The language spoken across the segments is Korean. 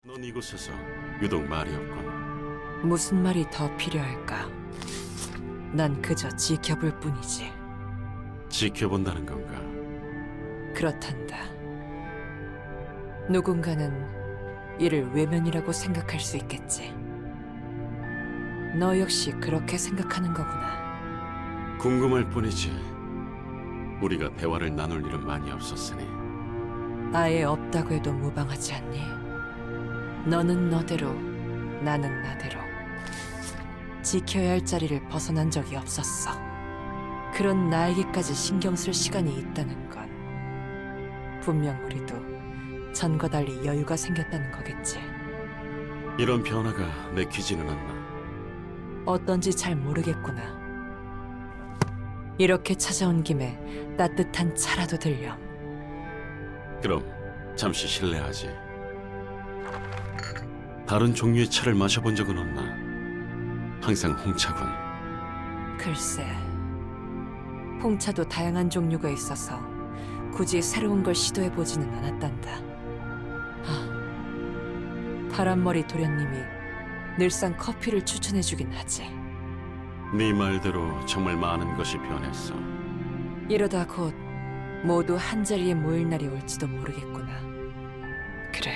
넌 이곳에서 유독 말이 없군. 무슨 말이 더 필요할까? 난 그저 지켜볼 뿐이지. 지켜본다는 건가? 그렇단다. 누군가는 이를 외면이라고 생각할 수 있겠지. 너 역시 그렇게 생각하는 거구나. 궁금할 뿐이지. 우리가 대화를 나눌 일은 많이 없었으니. 아예 없다고 해도 무방하지 않니? 너는 너대로, 나는 나대로. 지켜야 할 자리를 벗어난 적이 없었어. 그런 나에게까지 신경 쓸 시간이 있다는 건 분명 우리도 전과 달리 여유가 생겼다는 거겠지. 이런 변화가 내키지는 않나. 어떤지 잘 모르겠구나. 이렇게 찾아온 김에 따뜻한 차라도 들렴. 그럼 잠시 실례하지. 다른 종류의 차를 마셔본 적은 없나? 항상 홍차군. 글쎄, 홍차도 다양한 종류가 있어서 굳이 새로운 걸 시도해보지는 않았단다. 파란머리 도련님이 늘상 커피를 추천해주긴 하지. 네 말대로 정말 많은 것이 변했어. 이러다 곧 모두 한자리에 모일 날이 올지도 모르겠구나. 그래,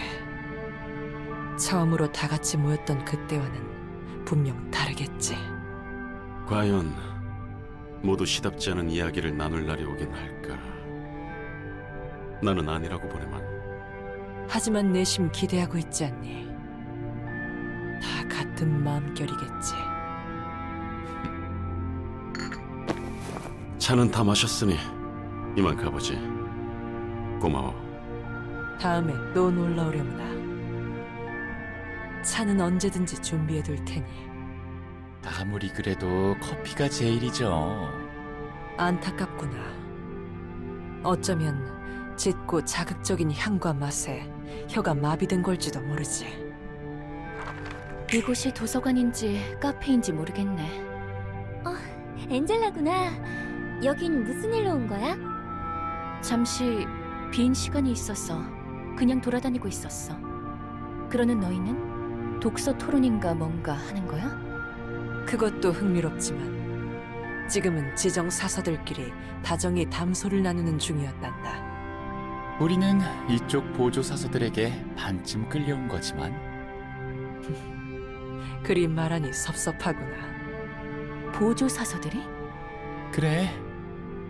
처음으로 다 같이 모였던 그때와는 분명 다르겠지. 과연 모두 시답지 않은 이야기를 나눌 날이 오긴 할까? 나는 아니라고 보내만. 하지만 내심 기대하고 있지 않니? 다 같은 마음결이겠지. 차는 다 마셨으니 이만 가보지. 고마워. 다음에 또 놀러 오려무나. 차는 언제든지 준비해둘 테니. 아무리 그래도 커피가 제일이죠. 안타깝구나. 어쩌면 짙고 자극적인 향과 맛에 혀가 마비된 걸지도 모르지. 이곳이 도서관인지 카페인지 모르겠네. 엔젤라구나. 여긴 무슨 일로 온 거야? 잠시 빈 시간이 있어서 그냥 돌아다니고 있었어. 그러는 너희는 독서 토론인가 뭔가 하는 거야? 그것도 흥미롭지만 지금은 지정 사서들끼리 다정히 담소를 나누는 중이었단다. 우리는 이쪽 보조 사서들에게 반쯤 끌려온 거지만 그리 말하니 섭섭하구나. 보조 사서들이? 그래,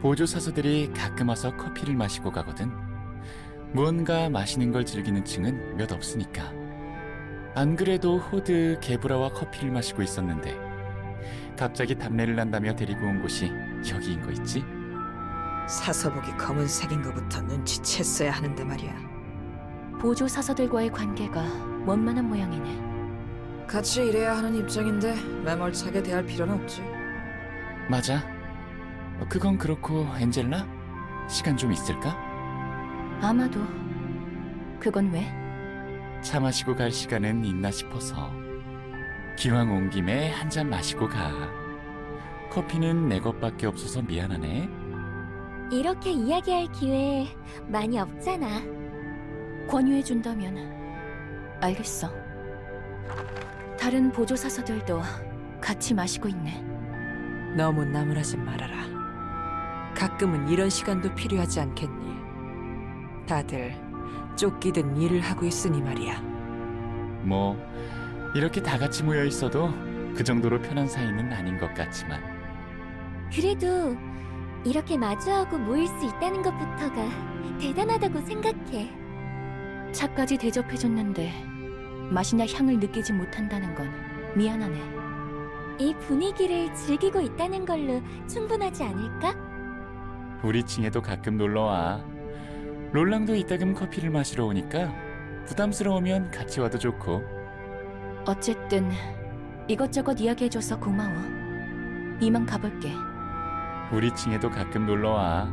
보조 사서들이 가끔 와서 커피를 마시고 가거든. 무언가 마시는 걸 즐기는 층은 몇 없으니까. 안 그래도 호드 게브라와 커피를 마시고 있었는데 갑자기 답례를 난다며 데리고 온 곳이 여기인 거 있지? 사서복이 검은색인 것부터 눈치챘어야 하는데 말이야. 보조 사서들과의 관계가 원만한 모양이네. 같이 일해야 하는 입장인데 매몰차게 대할 필요는 없지. 맞아. 그건 그렇고 엔젤라? 시간 좀 있을까? 아마도. 그건 왜? 차 마시고 갈 시간은 있나 싶어서. 기왕 온 김에 한 잔 마시고 가. 커피는 내 것밖에 없어서 미안하네. 이렇게 이야기할 기회 많이 없잖아. 권유해준다면 알겠어. 다른 보조 사서들도 같이 마시고 있네. 너무 나무라지 말아라. 가끔은 이런 시간도 필요하지 않겠니? 다들 쫓기든 일을 하고 있으니 말이야. 뭐 이렇게 다 같이 모여 있어도 그 정도로 편한 사이는 아닌 것 같지만. 그래도 이렇게 마주하고 모일 수 있다는 것부터가 대단하다고 생각해. 차까지 대접해줬는데 맛이나 향을 느끼지 못한다는 건 미안하네. 이 분위기를 즐기고 있다는 걸로 충분하지 않을까? 우리 층에도 가끔 놀러와. 롤랑도 이따금 커피를 마시러 오니까 부담스러우면 같이 와도 좋고. 어쨌든 이것저것 이야기해줘서 고마워. 이만 가볼게. 우리 층에도 가끔 놀러와.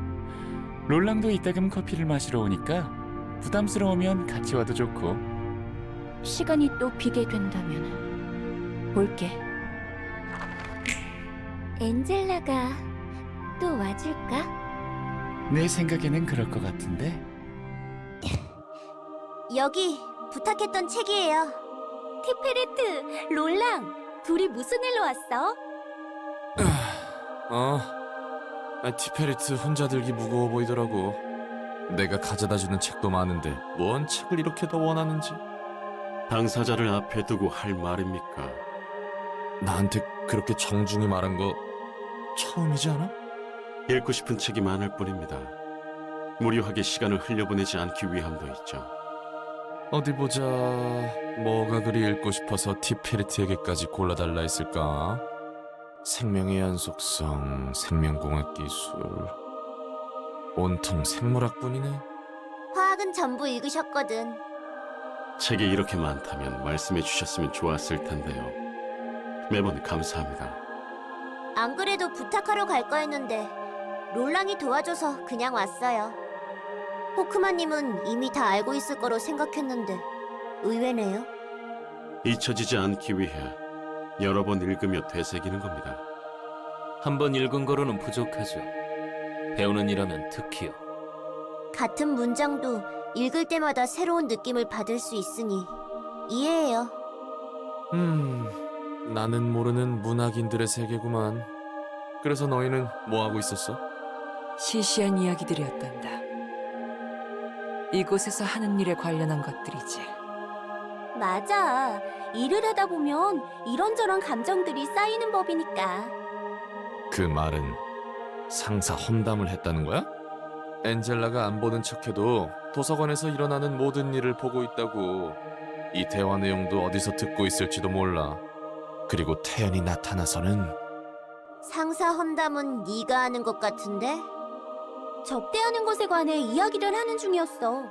롤랑도 이따금 커피를 마시러 오니까 부담스러우면 같이 와도 좋고. 시간이 또 비게 된다면 올게. 엔젤라가 또 와줄까? 내 생각에는 그럴 것 같은데. 여기 부탁했던 책이에요. 티페리트, 롤랑, 둘이 무슨 일로 왔어? 티페리트 혼자 들기 무거워 보이더라고. 내가 가져다주는 책도 많은데 뭔 책을 이렇게 더 원하는지. 당사자를 앞에 두고 할 말입니까? 나한테 그렇게 정중히 말한 거 처음이지 않아? 읽고 싶은 책이 많을 뿐입니다. 무료하게 시간을 흘려보내지 않기 위함도 있죠. 어디 보자. 뭐가 그리 읽고 싶어서 티페리트에게까지 골라달라 했을까? 생명의 연속성, 생명공학 기술, 온통 생물학뿐이네. 화학은 전부 읽으셨거든. 책이 이렇게 많다면 말씀해 주셨으면 좋았을 텐데요. 매번 감사합니다. 안 그래도 부탁하러 갈 거였는데 롤랑이 도와줘서 그냥 왔어요. 호크만님은 이미 다 알고 있을 거로 생각했는데 의외네요. 잊혀지지 않기 위해 여러 번 읽으며 되새기는 겁니다. 한 번 읽은 거로는 부족하죠. 배우는 일하면 특히요. 같은 문장도 읽을 때마다 새로운 느낌을 받을 수 있으니 이해해요. 나는 모르는 문학인들의 세계구만. 그래서 너희는 뭐 하고 있었어? 시시한 이야기들이었단다. 이곳에서 하는 일에 관련한 것들이지. 맞아. 일을 하다 보면 이런저런 감정들이 쌓이는 법이니까. 그 말은 상사 험담을 했다는 거야? 엔젤라가 안 보는 척해도 도서관에서 일어나는 모든 일을 보고 있다고. 이 대화 내용도 어디서 듣고 있을지도 몰라. 그리고 태연이 나타나서는 상사 험담은 네가 하는 것 같은데? 접대하는 것에 관해 이야기를 하는 중이었어.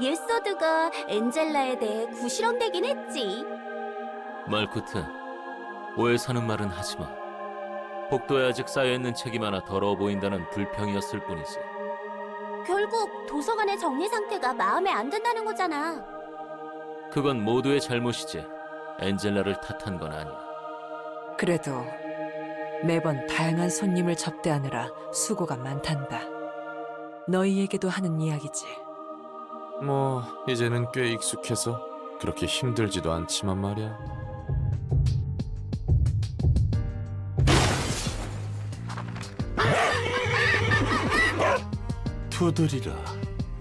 예서드가 엔젤라에 대해 구실험되긴 했지. 말쿠트, 오해 사는 말은 하지 마. 복도에 아직 쌓여있는 책이 많아 더러워 보인다는 불평이었을 뿐이지. 결국 도서관의 정리 상태가 마음에 안 든다는 거잖아. 그건 모두의 잘못이지. 엔젤라를 탓한 건 아니야. 그래도 매번 다양한 손님을 접대하느라 수고가 많단다. 너희에게도 하는 이야기지. 뭐 이제는 꽤 익숙해서 그렇게 힘들지도 않지만 말이야. 두드리라.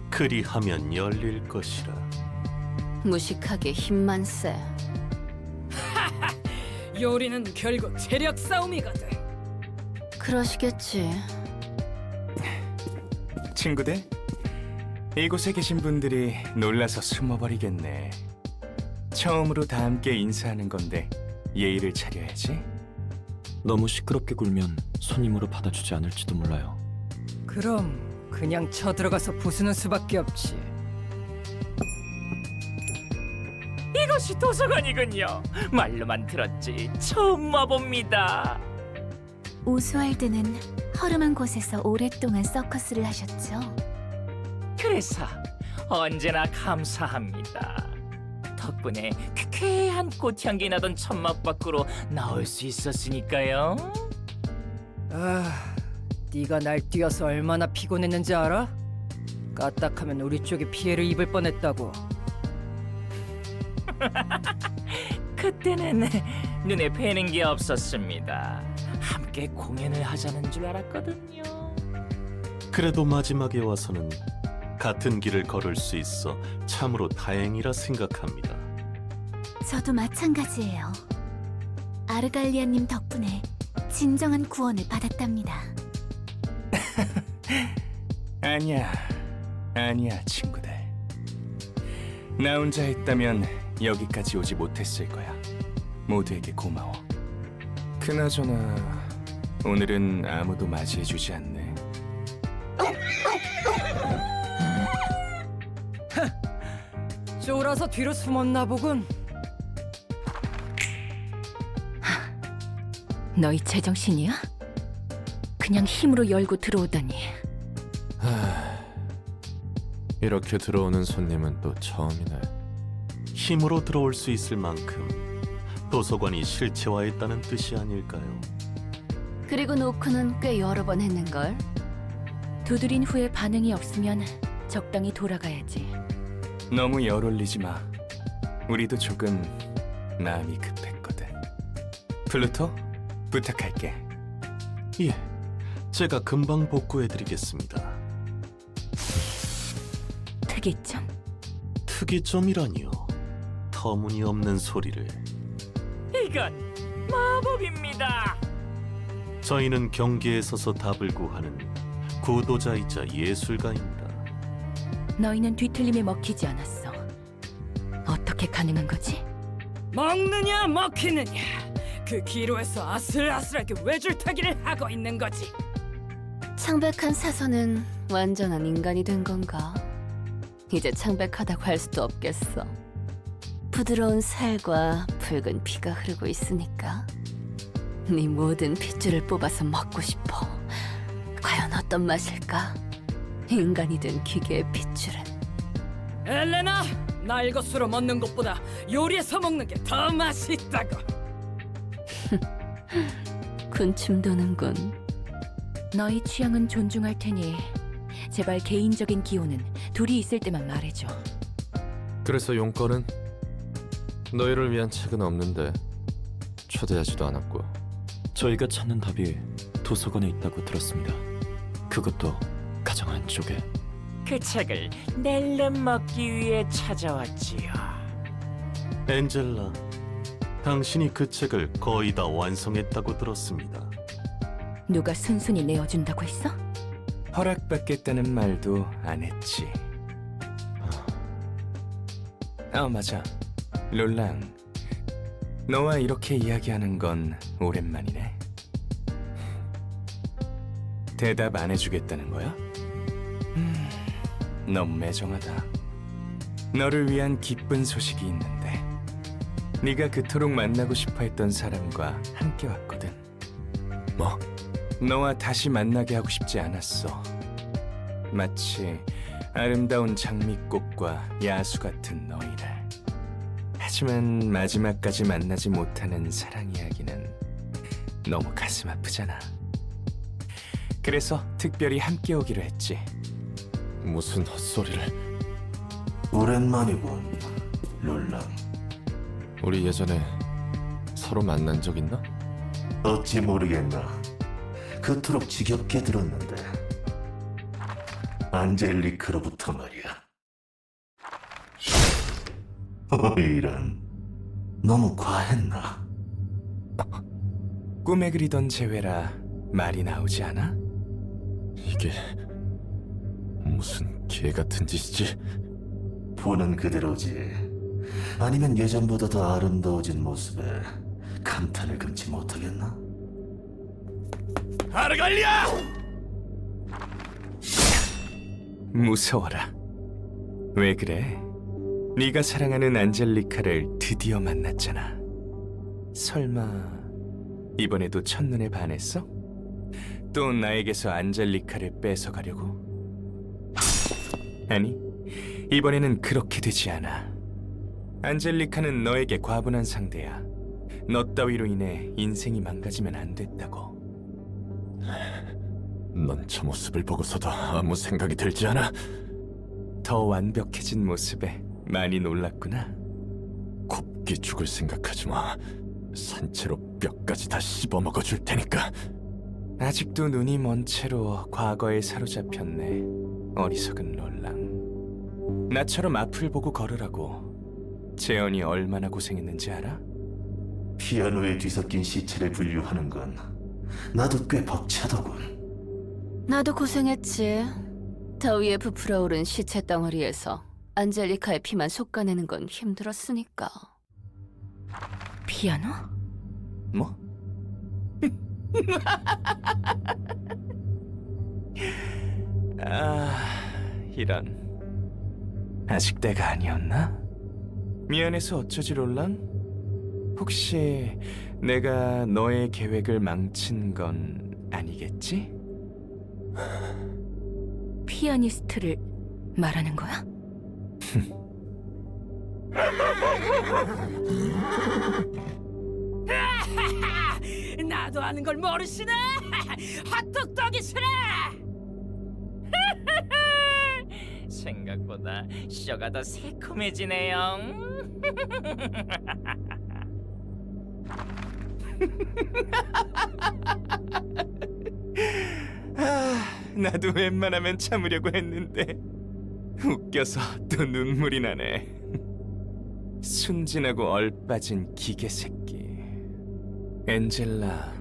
그리하면 열릴 것이라. 무식하게 힘만 세. 요리는 결국 체력 싸움이거든. 그러시겠지. 친구들, 이곳에 계신 분들이 놀라서 숨어버리겠네. 처음으로 다 함께 인사하는 건데 예의를 차려야지. 너무 시끄럽게 굴면 손님으로 받아주지 않을지도 몰라요. 그럼 그냥 쳐들어가서 부수는 수밖에 없지. 이것이 도서관이군요. 말로만 들었지 처음 와봅니다. 오스왈드는 허름한 곳에서 오랫동안 서커스를 하셨죠. 그래서 언제나 감사합니다. 덕분에 쾌쾌한 꽃향기 나던 천막 밖으로 나올 수 있었으니까요. 네가 날 뛰어서 얼마나 피곤했는지 알아? 까딱하면 우리 쪽이 피해를 입을 뻔했다고. 그때는 눈에 뵈는 게 없었습니다. 함께 공연을 하자는 줄 알았거든요. 그래도 마지막에 와서는 같은 길을 걸을 수 있어 참으로 다행이라 생각합니다. 저도 마찬가지예요. 아르갈리아님 덕분에 진정한 구원을 받았답니다. 아니야 친구들. 나 혼자 했다면 여기까지 오지 못했을 거야. 모두에게 고마워. 그나저나 오늘은 아무도 맞이해주지 않네. 쫄아서 뒤로 숨었나 보군. 너희 제정신이야? 그냥 힘으로 열고 들어오다니. 이렇게 들어오는 손님은 또 처음이네. 힘으로 들어올 수 있을 만큼 도서관이 실체화했다는 뜻이 아닐까요? 그리고 노크는 꽤 여러 번 했는걸. 두드린 후에 반응이 없으면 적당히 돌아가야지. 너무 열 올리지 마. 우리도 조금 마음이 급했거든. 플루토, 부탁할게. 예, 제가 금방 복구해드리겠습니다. 특이점? 특이점이라니요. 터무니없는 소리를. 이건 마법입니다. 저희는 경계에 서서 답을 구하는 구도자이자 예술가입니다. 너희는 뒤틀림에 먹히지 않았어. 어떻게 가능한 거지? 먹느냐 먹히느냐 그 기로에서 아슬아슬하게 외줄타기를 하고 있는 거지. 창백한 사선은 완전한 인간이 된 건가? 이제 창백하다고 할 수도 없겠어. 부드러운 살과 붉은 피가 흐르고 있으니까 네 모든 핏줄을 뽑아서 먹고 싶어. 과연 어떤 맛일까? 인간이 된 기계의 핏줄은. 엘레나, 날 것으로 먹는 것보다 요리해서 먹는 게 더 맛있다고. 군침 도는군. 너희 취향은 존중할 테니 제발 개인적인 기호는 둘이 있을 때만 말해줘. 그래서 용건은? 너희를 위한 책은 없는데 초대하지도 않았고. 저희가 찾는 답이 도서관에 있다고 들었습니다. 그것도 가장 안쪽에. 그 책을 낼름 먹기 위해 찾아왔지요. 엔젤라, 당신이 그 책을 거의 다 완성했다고 들었습니다. 누가 순순히 내어준다고 했어? 허락받겠다는 말도 안 했지. 맞아. 롤랑, 너와 이렇게 이야기하는 건 오랜만이네. 대답 안 해주겠다는 거야? 너무 매정하다. 너를 위한 기쁜 소식이 있는데 네가 그토록 만나고 싶어했던 사람과 함께 왔거든. 뭐? 너와 다시 만나게 하고 싶지 않았어. 마치 아름다운 장미꽃과 야수 같은 너희를. 하지만 마지막까지 만나지 못하는 사랑 이야기는 너무 가슴 아프잖아. 그래서 특별히 함께 오기로 했지. 무슨 헛소리를. 오랜만이군, 롤랑. 우리 예전에 서로 만난 적 있나? 어찌 모르겠나. 그토록 지겹게 들었는데. 안젤리카로부터 말이야. 이런, 너무 과했나? 꿈에 그리던 재회라 말이 나오지 않아? 이게 무슨 개 같은 짓이지? 보는 그대로지. 아니면 예전보다 더 아름다워진 모습에 감탄을 금치 못하겠나? 아르갈리아! 무서워라. 왜 그래? 네가 사랑하는 안젤리카를 드디어 만났잖아. 설마 이번에도 첫눈에 반했어? 또 나에게서 안젤리카를 뺏어가려고? 아니, 이번에는 그렇게 되지 않아. 안젤리카는 너에게 과분한 상대야. 너 따위로 인해 인생이 망가지면 안 됐다고. 넌 저 모습을 보고서도 아무 생각이 들지 않아? 더 완벽해진 모습에 많이 놀랐구나. 곱게 죽을 생각하지 마. 산채로 뼈까지 다 씹어먹어 줄 테니까. 아직도 눈이 먼 채로 과거에 사로잡혔네. 어리석은 롤랑. 나처럼 앞을 보고 걸으라고. 재현이 얼마나 고생했는지 알아? 피아노에 뒤섞인 시체를 분류하는 건 나도 꽤 벅차더군. 나도 고생했지. 더위에 부풀어 오른 시체 덩어리에서 안젤리카의 피만 솎아내는 건 힘들었으니까. 피아노? 뭐? 이런. 아직 때가 아니었나? 미안해서 어쩌지 롤랑? 혹시 내가 너의 계획을 망친 건 아니겠지? 피아니스트를 말하는 거야? 나도 아는 걸 모르시네. 핫도그떡이시네. 생각보다 쇼가 더 새콤해지네요. 나도 웬만하면 참으려고 했는데 웃겨서 또 눈물이 나네. 순진하고 얼빠진 기계 새끼. 엔젤라,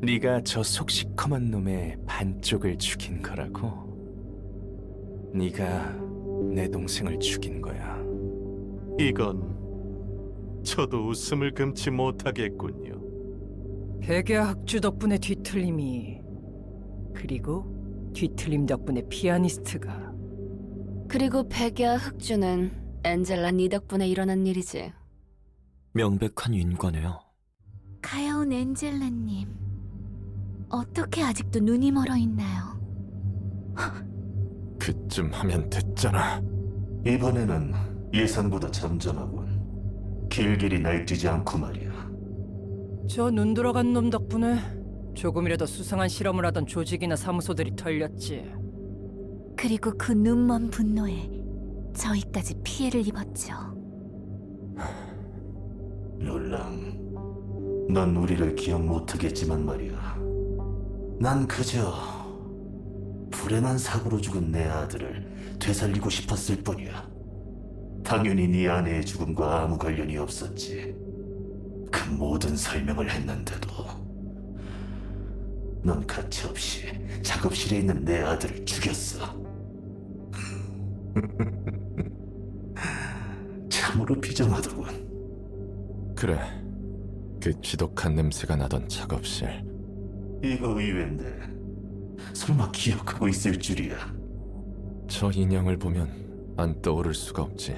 네가 저 속시커먼 놈의 반쪽을 죽인 거라고? 네가 내 동생을 죽인 거야. 이건 저도 웃음을 금치 못하겠군요. 백야 학주 덕분에 뒤틀림이, 그리고 뒤틀림 덕분에 피아니스트가. 그리고 백야 흑주는 엔젤라 네 덕분에 일어난 일이지. 명백한 인과네요. 가여운 엔젤라님, 어떻게 아직도 눈이 멀어 있나요? 그쯤 하면 됐잖아. 이번에는 예상보다 잠잠하군. 길길이 날뛰지 않고 말이야. 저 눈 돌아간 놈 덕분에 조금이라도 수상한 실험을 하던 조직이나 사무소들이 털렸지. 그리고 그 눈먼 분노에 저희까지 피해를 입었죠. 롤랑, 넌 우리를 기억 못하겠지만 말이야. 난 그저 불행한 사고로 죽은 내 아들을 되살리고 싶었을 뿐이야. 당연히 네 아내의 죽음과 아무 관련이 없었지. 그 모든 설명을 했는데도 넌 가차없이 작업실에 있는 내 아들을 죽였어. 참으로 비정하더군. 그래, 그 지독한 냄새가 나던 작업실. 이거 의외인데 설마 기억하고 있을 줄이야. 저 인형을 보면 안 떠오를 수가 없지.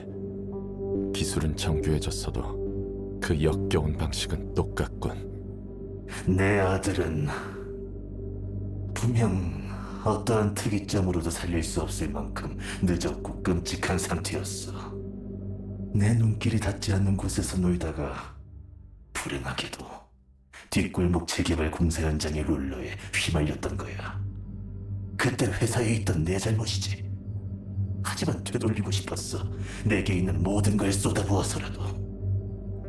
기술은 정교해졌어도 그 역겨운 방식은 똑같군. 내 아들은 분명 어떠한 특이점으로도 살릴 수 없을 만큼 늦었고 끔찍한 상태였어. 내 눈길이 닿지 않는 곳에서 놀다가 불행하게도 뒷골목 재개발 공사 현장의 롤러에 휘말렸던 거야. 그때 회사에 있던 내 잘못이지. 하지만 되돌리고 싶었어. 내게 있는 모든 걸 쏟아부어서라도.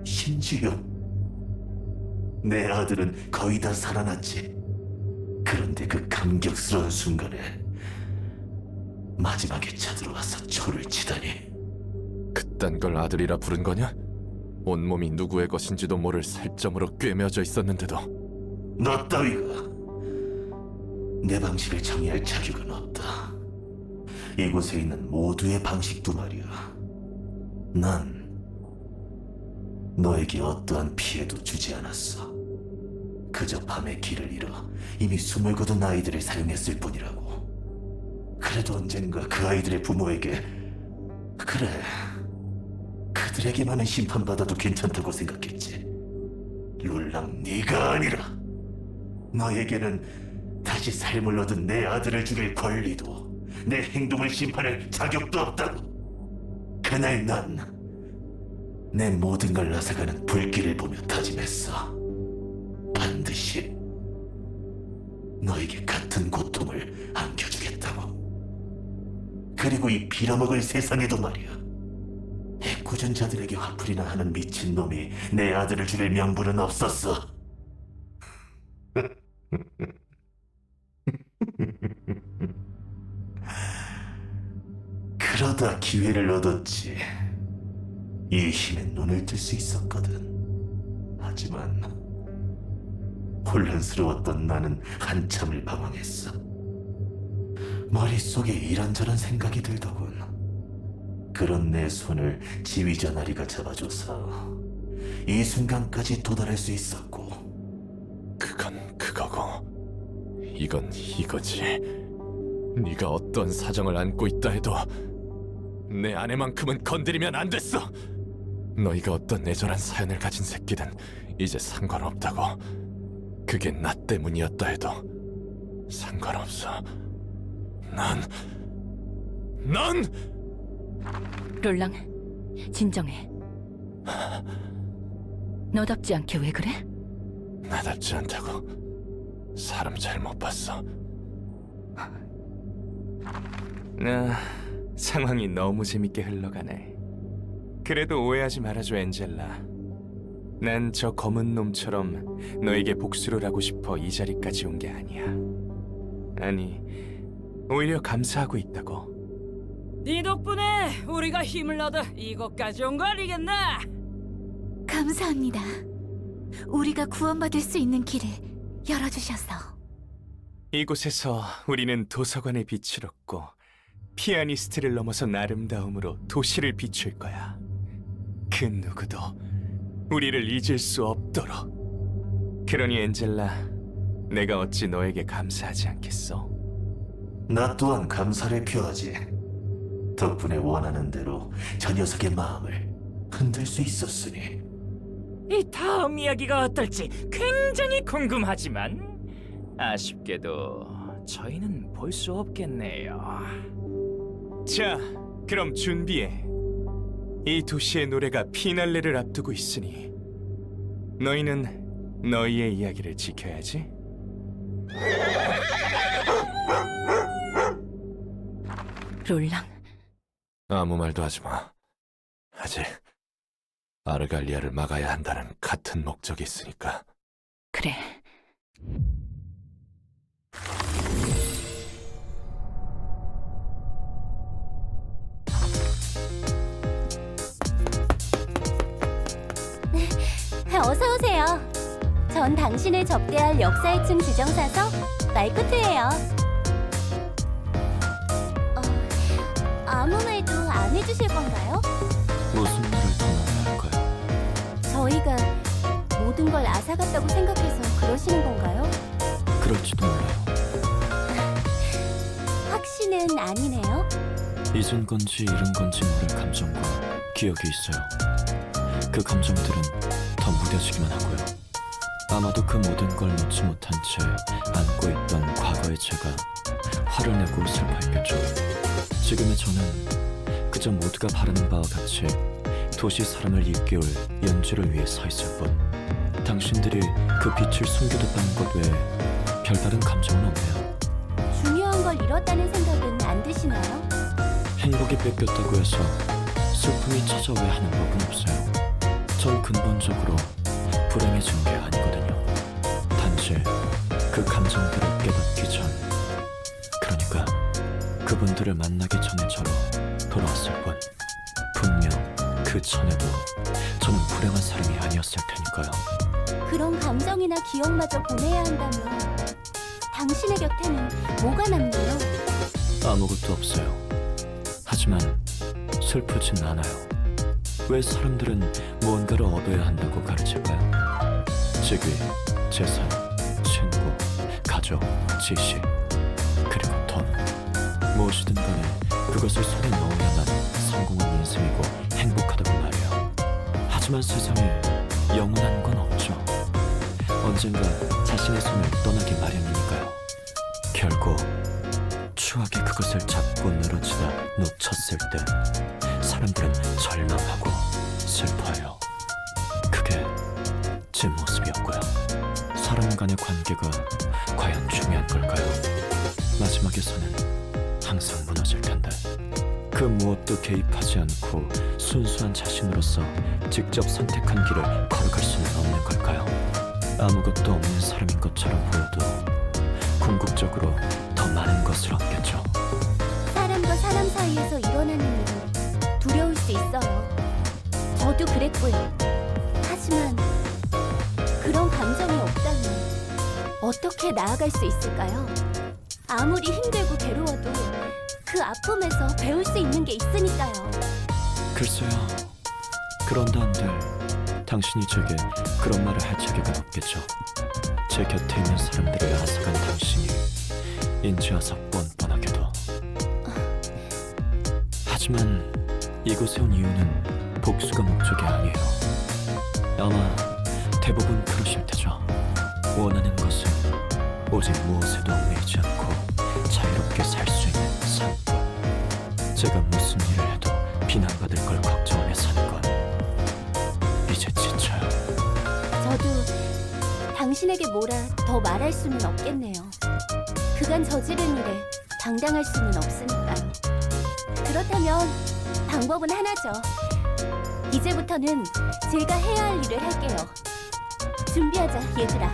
심지어 내 아들은 거의 다 살아났지. 그런데 그 감격스러운 순간에 마지막에 쳐들어와서 초를 치다니. 그딴 걸 아들이라 부른 거냐? 온몸이 누구의 것인지도 모를 살점으로 꿰매져 있었는데도. 너 따위가 내 방식을 정의할 자격은 없다. 이곳에 있는 모두의 방식도 말이야. 난 너에게 어떠한 피해도 주지 않았어. 그저 밤에 길을 잃어 이미 숨을 거둔 아이들을 사용했을 뿐이라고. 그래도 언젠가 그 아이들의 부모에게, 그래, 그들에게만은 심판받아도 괜찮다고 생각했지. 룰랑, 네가 아니라 너에게는 다시 삶을 얻은 내 아들을 죽일 권리도 내 행동을 심판할 자격도 없다고. 그날 난 내 모든 걸 앗아가는 불길을 보며 다짐했어. 반드시 너에게 같은 고통을 안겨주겠다고. 그리고 이 빌어먹을 세상에도 말이야. 애꿎은 자들에게 화풀이나 하는 미친놈이 내 아들을 죽일 명분은 없었어. 그러다 기회를 얻었지. 이 힘에 눈을 뜰 수 있었거든. 하지만 혼란스러웠던 나는 한참을 방황했어. 머릿속에 이런저런 생각이 들더군. 그런 내 손을 지휘자나리가 잡아줘서 이 순간까지 도달할 수 있었고. 그건 그거고 이건 이거지. 네가 어떤 사정을 안고 있다 해도 내 아내만큼은 건드리면 안 됐어. 너희가 어떤 애절한 사연을 가진 새끼든 이제 상관없다고. 그게 나 때문이었다 해도 상관없어. 난 롤랑, 진정해. 너답지 않게 왜 그래? 나답지 않다고? 사람 잘 못 봤어. 상황이 너무 재밌게 흘러가네. 그래도 오해하지 말아줘, 엔젤라. 난 저 검은 놈처럼 너에게 복수를 하고 싶어 이 자리까지 온 게 아니야. 아니, 오히려 감사하고 있다고. 네 덕분에 우리가 힘을 얻어 이곳까지 온 거 아니겠나? 감사합니다. 우리가 구원받을 수 있는 길을 열어주셔서. 이곳에서 우리는 도서관의 빛을 얻고 피아니스트를 넘어선 아름다움으로 도시를 비출 거야. 그 누구도 우리를 잊을 수 없도록. 그러니 엔젤라, 내가 어찌 너에게 감사하지 않겠어? 나 또한 감사를 표하지. 덕분에 원하는 대로 저 녀석의 마음을 흔들 수 있었으니. 이 다음 이야기가 어떨지 굉장히 궁금하지만 아쉽게도 저희는 볼 수 없겠네요. 자, 그럼 준비해. 이 도시의 노래가 피날레를 앞두고 있으니 너희는 너희의 이야기를 지켜야지. 롤랑, 아무 말도 하지 마. 아직 아르갈리아를 막아야 한다는 같은 목적이 있으니까. 그래. 어서 오세요. 전 당신을 접대할 역사의 층 지정사서 말코트예요. 아무 말도 안 해주실 건가요? 무슨 말을 더 나눠야 할까요? 저희가 모든 걸 앗아갔다고 생각해서 그러시는 건가요? 그럴지도 몰라요. 확신은 아니네요. 잊은 건지 잃은 건지 모를 감정과 기억이 있어요. 그 감정들은 더 무뎌지기만 하고요. 아마도 그 모든 걸 놓지 못한 채 안고 있던 과거의 제가 화를 내고 슬퍼했겠죠. 지금의 저는 그저 모두가 바라는 바와 같이 도시 사람을 일깨울 연주를 위해 서 있을 뿐, 당신들이 그 빛을 숨겨뒀다는 것 외에 별다른 감정은 없네요. 중요한 걸 잃었다는 생각은 안 드시나요? 행복이 뺏겼다고 해서 슬픔이 찾아와야 하는 법은 없어요. 전 근본적으로 불행해진 게 아니거든요. 단지 그 감정들을 깨닫기 전, 그러니까 그분들을 만나기 전에 저로 돌아왔을 뿐, 분명 그 전에도 저는 불행한 사람이 아니었을 테니까요. 그런 감정이나 기억마저 보내야 한다면 당신의 곁에는 뭐가 남나요? 아무것도 없어요. 하지만 슬프진 않아요. 왜 사람들은 무언가를 얻어야 한다고 가르칠까요? 직위, 재산, 친구, 가족, 지식, 그리고 돈. 무엇이든 간에 그것을 손에 넣어야만 성공한 인생이고 행복하다고 말해요. 하지만 세상에 영원한 건 없죠. 언젠가 자신의 손을 떠나기 마련이니까요. 결국 추하게 그것을 잡고 늘어지다 놓쳤을 때 사람들은 절망하고 슬퍼해요. 그게 제 모습이었고요. 사람 간의 관계가 과연 중요한 걸까요? 마지막에서는 항상 무너질 텐데, 그 무엇도 개입하지 않고 순수한 자신으로서 직접 선택한 길을 걸어갈 수는 없는 걸까요? 아무것도 없는 사람인 것처럼 보여도 궁극적으로 더 많은 것을 얻겠죠. 사람과 사람 사이에서 일어나는 일은 두려울 수 있어요. 저도 그랬고요. 하지만 그런 감정이 없다면 어떻게 나아갈 수 있을까요? 아무리 힘들고 괴로워도 그 아픔에서 배울 수 있는 게 있으니까요. 글쎄요. 그런다 한들 당신이 제게 그런 말을 할 자격은 없겠죠. 제 곁에 있는 사람들을 앗아간 당신이 인지하사 뻔뻔하게도. 하지만 이곳에 온 이유는 복수가 목적이 아니에요. 아마 대부분 그러실 테죠. 원하는 것은 오직 무엇에도 얽매이지 않고 자유롭게 살 수 있는 삶뿐. 제가 무슨 일을 해도 비난받을 걸 걱정하며 사는 건 이제 지쳐요. 저도 당신에게 뭐라 더 말할 수는 없겠네요. 그간 저지른 일에 당당할 수는 없으니까요. 그렇다면 방법은 하나죠. 이제부터는 제가 해야 할 일을 할게요. 준비하자, 얘들아.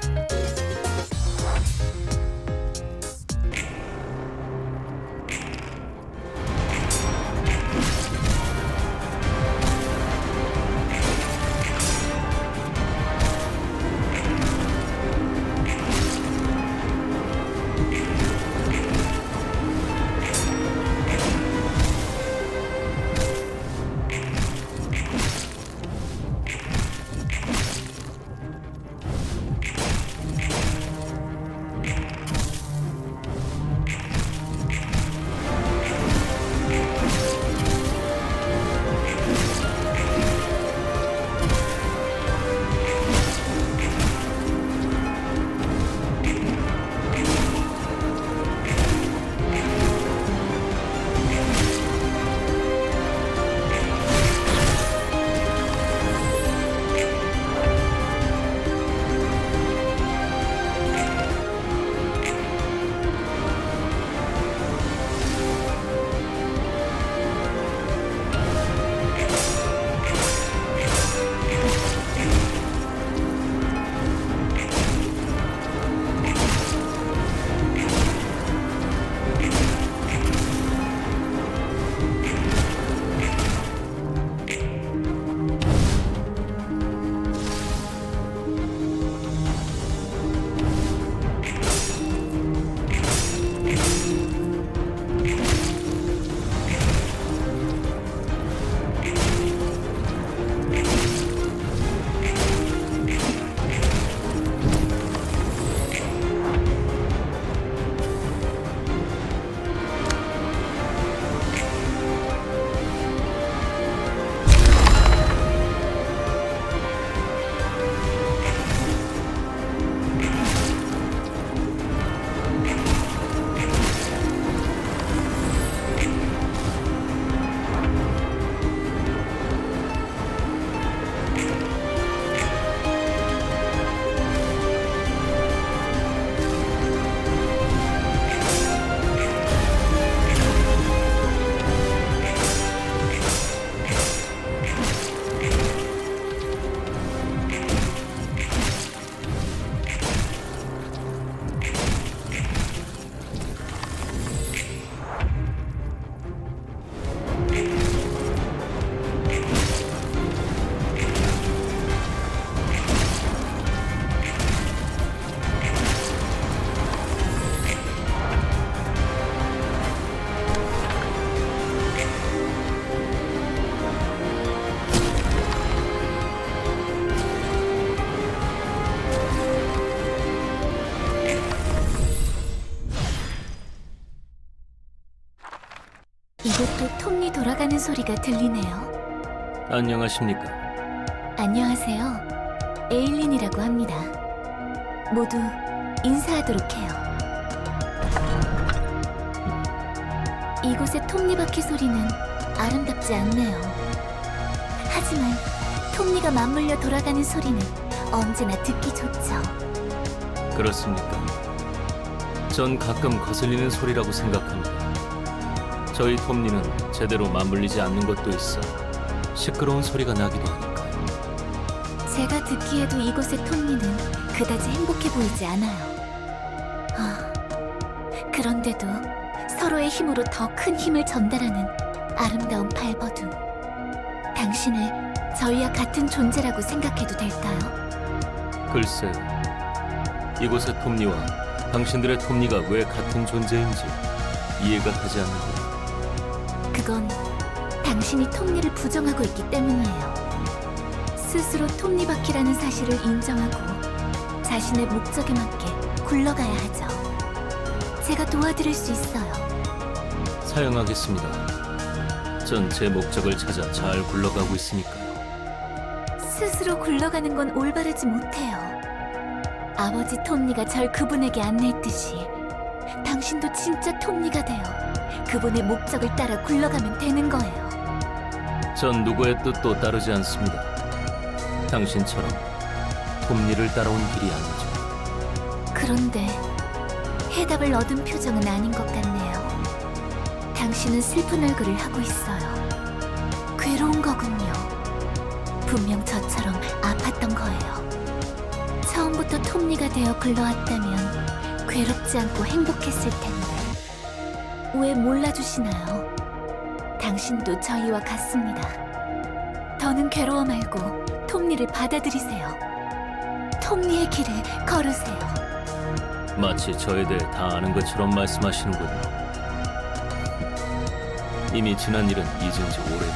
이곳도 톱니 돌아가는 소리가 들리네요. 안녕하십니까? 안녕하세요. 에일린이라고 합니다. 모두 인사하도록 해요. 이곳의 톱니바퀴 소리는 아름답지 않네요. 하지만 톱니가 맞물려 돌아가는 소리는 언제나 듣기 좋죠. 그렇습니까? 전 가끔 거슬리는 소리라고 생각합니다. 저희 톱니는 제대로 맞물리지 않는 것도 있어 시끄러운 소리가 나기도 하니까요. 제가 듣기에도 이곳의 톱니는 그다지 행복해 보이지 않아요. 그런데도 서로의 힘으로 더 큰 힘을 전달하는 아름다운 발버둥. 당신을 저희와 같은 존재라고 생각해도 될까요? 글쎄요. 이곳의 톱니와 당신들의 톱니가 왜 같은 존재인지 이해가 가지 않는군요. 그건 당신이 톱니를 부정하고 있기 때문이에요. 스스로 톱니바퀴라는 사실을 인정하고 자신의 목적에 맞게 굴러가야 하죠. 제가 도와드릴 수 있어요. 사양하겠습니다. 전 제 목적을 찾아 잘 굴러가고 있으니까요. 스스로 굴러가는 건 올바르지 못해요. 아버지 톱니가 절 그분에게 안내했듯이 당신도 진짜 톱니가 되어 그분의 목적을 따라 굴러가면 되는 거예요. 전 누구의 뜻도 따르지 않습니다. 당신처럼 톱니를 따라온 길이 아니죠. 그런데 해답을 얻은 표정은 아닌 것 같네요. 당신은 슬픈 얼굴을 하고 있어요. 괴로운 거군요. 분명 저처럼 아팠던 거예요. 처음부터 톱니가 되어 굴러왔다면 괴롭지 않고 행복했을 텐데 왜 몰라주시나요? 당신도 저희와 같습니다. 더는 괴로워 말고 톱니를 받아들이세요. 톱니의 길을 걸으세요. 마치 저에 대해 다 아는 것처럼 말씀하시는군요. 이미 지난 일은 잊은 지 오래고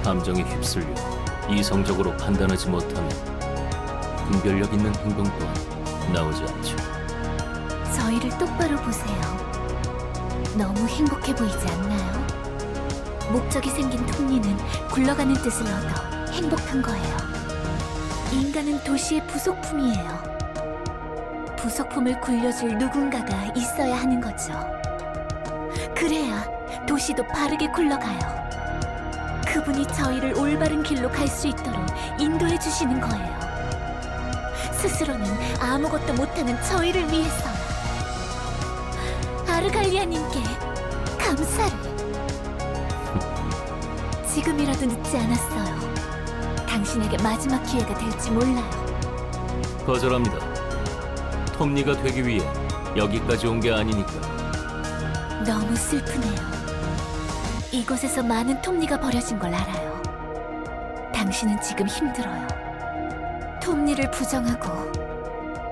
감정에 휩쓸려 이성적으로 판단하지 못하면 분별력 있는 행동 또한 나오지 않죠. 저희를 똑바로 보세요. 너무 행복해 보이지 않나요? 목적이 생긴 톱니는 굴러가는 뜻을 얻어 행복한 거예요. 인간은 도시의 부속품이에요. 부속품을 굴려줄 누군가가 있어야 하는 거죠. 그래야 도시도 바르게 굴러가요. 그분이 저희를 올바른 길로 갈 수 있도록 인도해 주시는 거예요. 스스로는 아무것도 못하는 저희를 위해서. 아르갈리아님께 감사를. 지금이라도 늦지 않았어요. 당신에게 마지막 기회가 될지 몰라요. 거절합니다. 톱니가 되기 위해 여기까지 온 게 아니니까. 너무 슬프네요. 이곳에서 많은 톱니가 버려진 걸 알아요. 당신은 지금 힘들어요. 톱니를 부정하고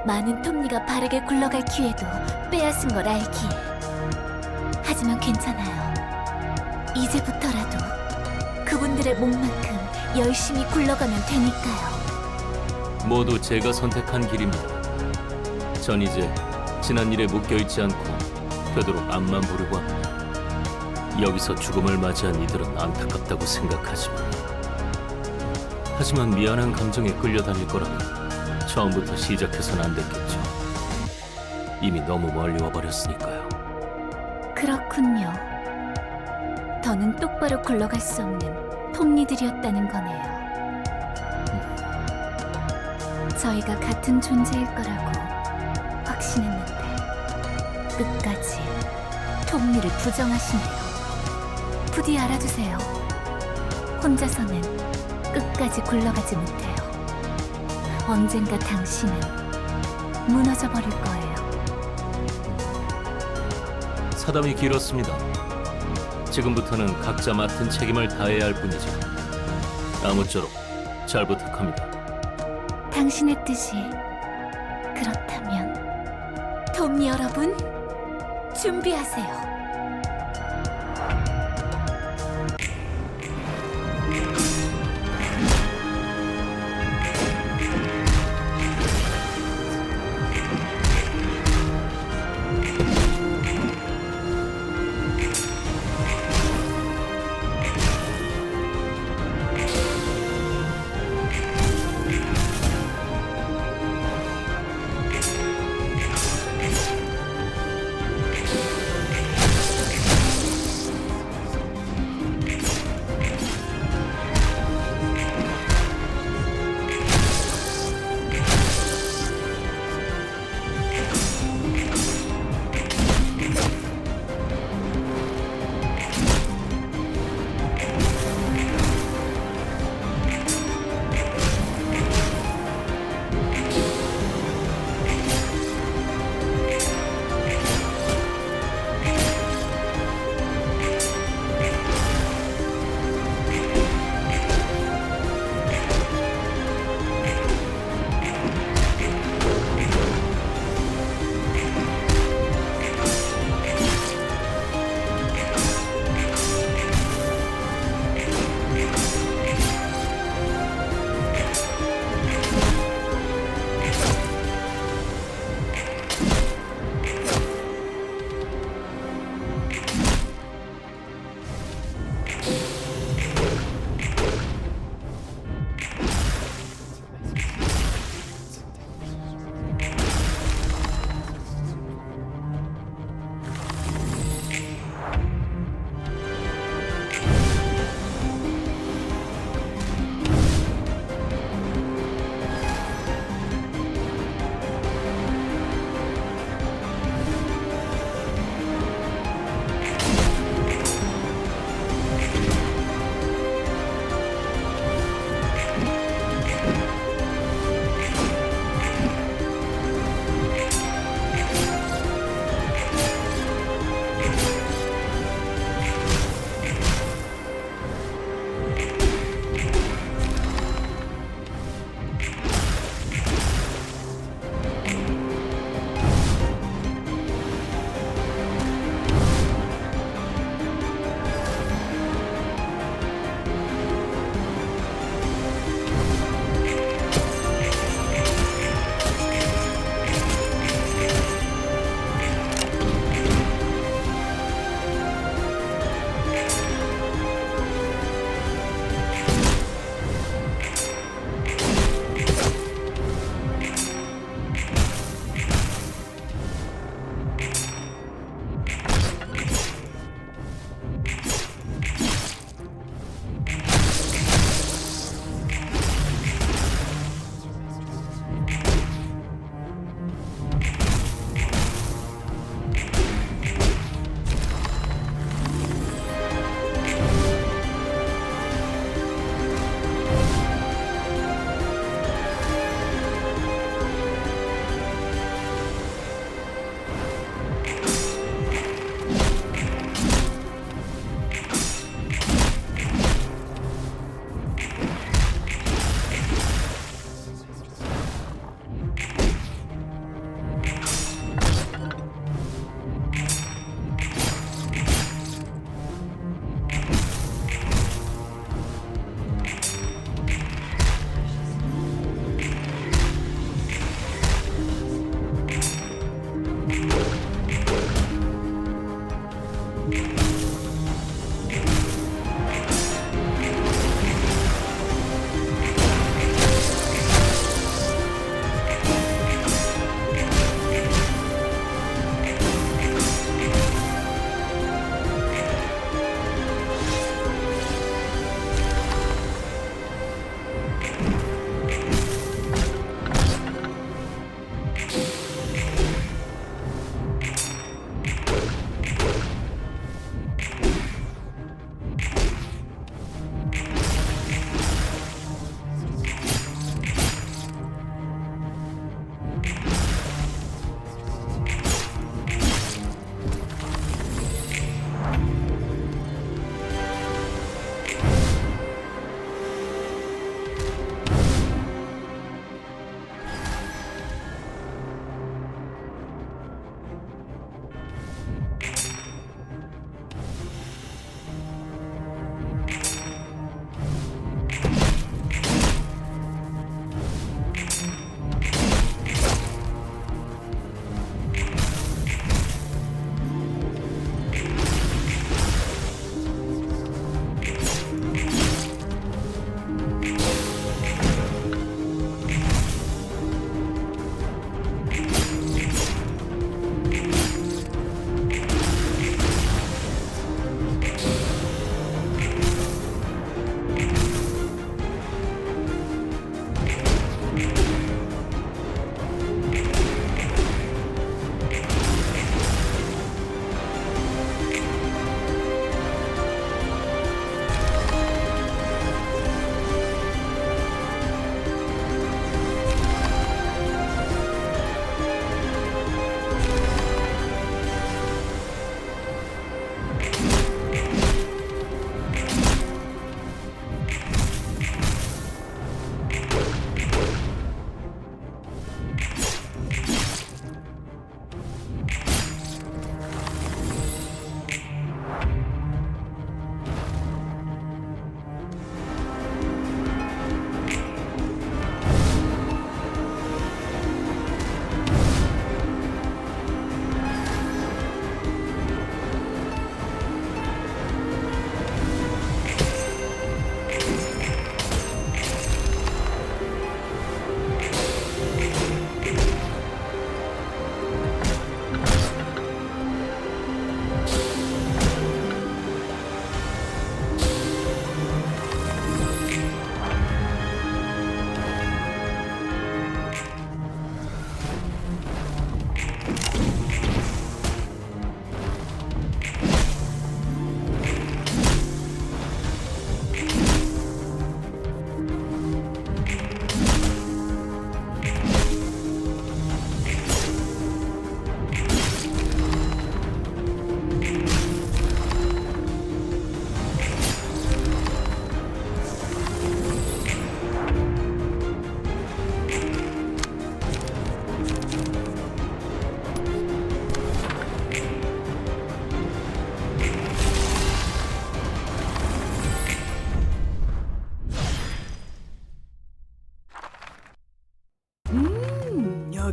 많은 톱니가 바르게 굴러갈 기회도 빼앗은 걸 알기에. 하지만 괜찮아요. 이제부터라도 그분들의 목만큼 열심히 굴러가면 되니까요. 모두 제가 선택한 길입니다. 전 이제 지난 일에 묶여있지 않고 되도록 앞만 보려고 합니다. 여기서 죽음을 맞이한 이들은 안타깝다고 하지만 미안한 감정에 끌려다닐 거라면 처음부터 시작해서는 안 됐겠죠. 이미 너무 멀리 와버렸으니까요. 그렇군요. 더는 똑바로 굴러갈 수 없는 톱니들이었다는 거네요. 저희가 같은 존재일 거라고 확신했는데 끝까지 톱니를 부정하시네요. 부디 알아두세요. 혼자서는 끝까지 굴러가지 못해요. 언젠가 당신은 무너져 버릴 거예요. 사담이 길었습니다. 지금부터는 각자 맡은 책임을 다해야 할 뿐이죠. 아무쪼록 잘 부탁합니다. 당신의 뜻이 그렇다면 톱니 여러분 준비하세요.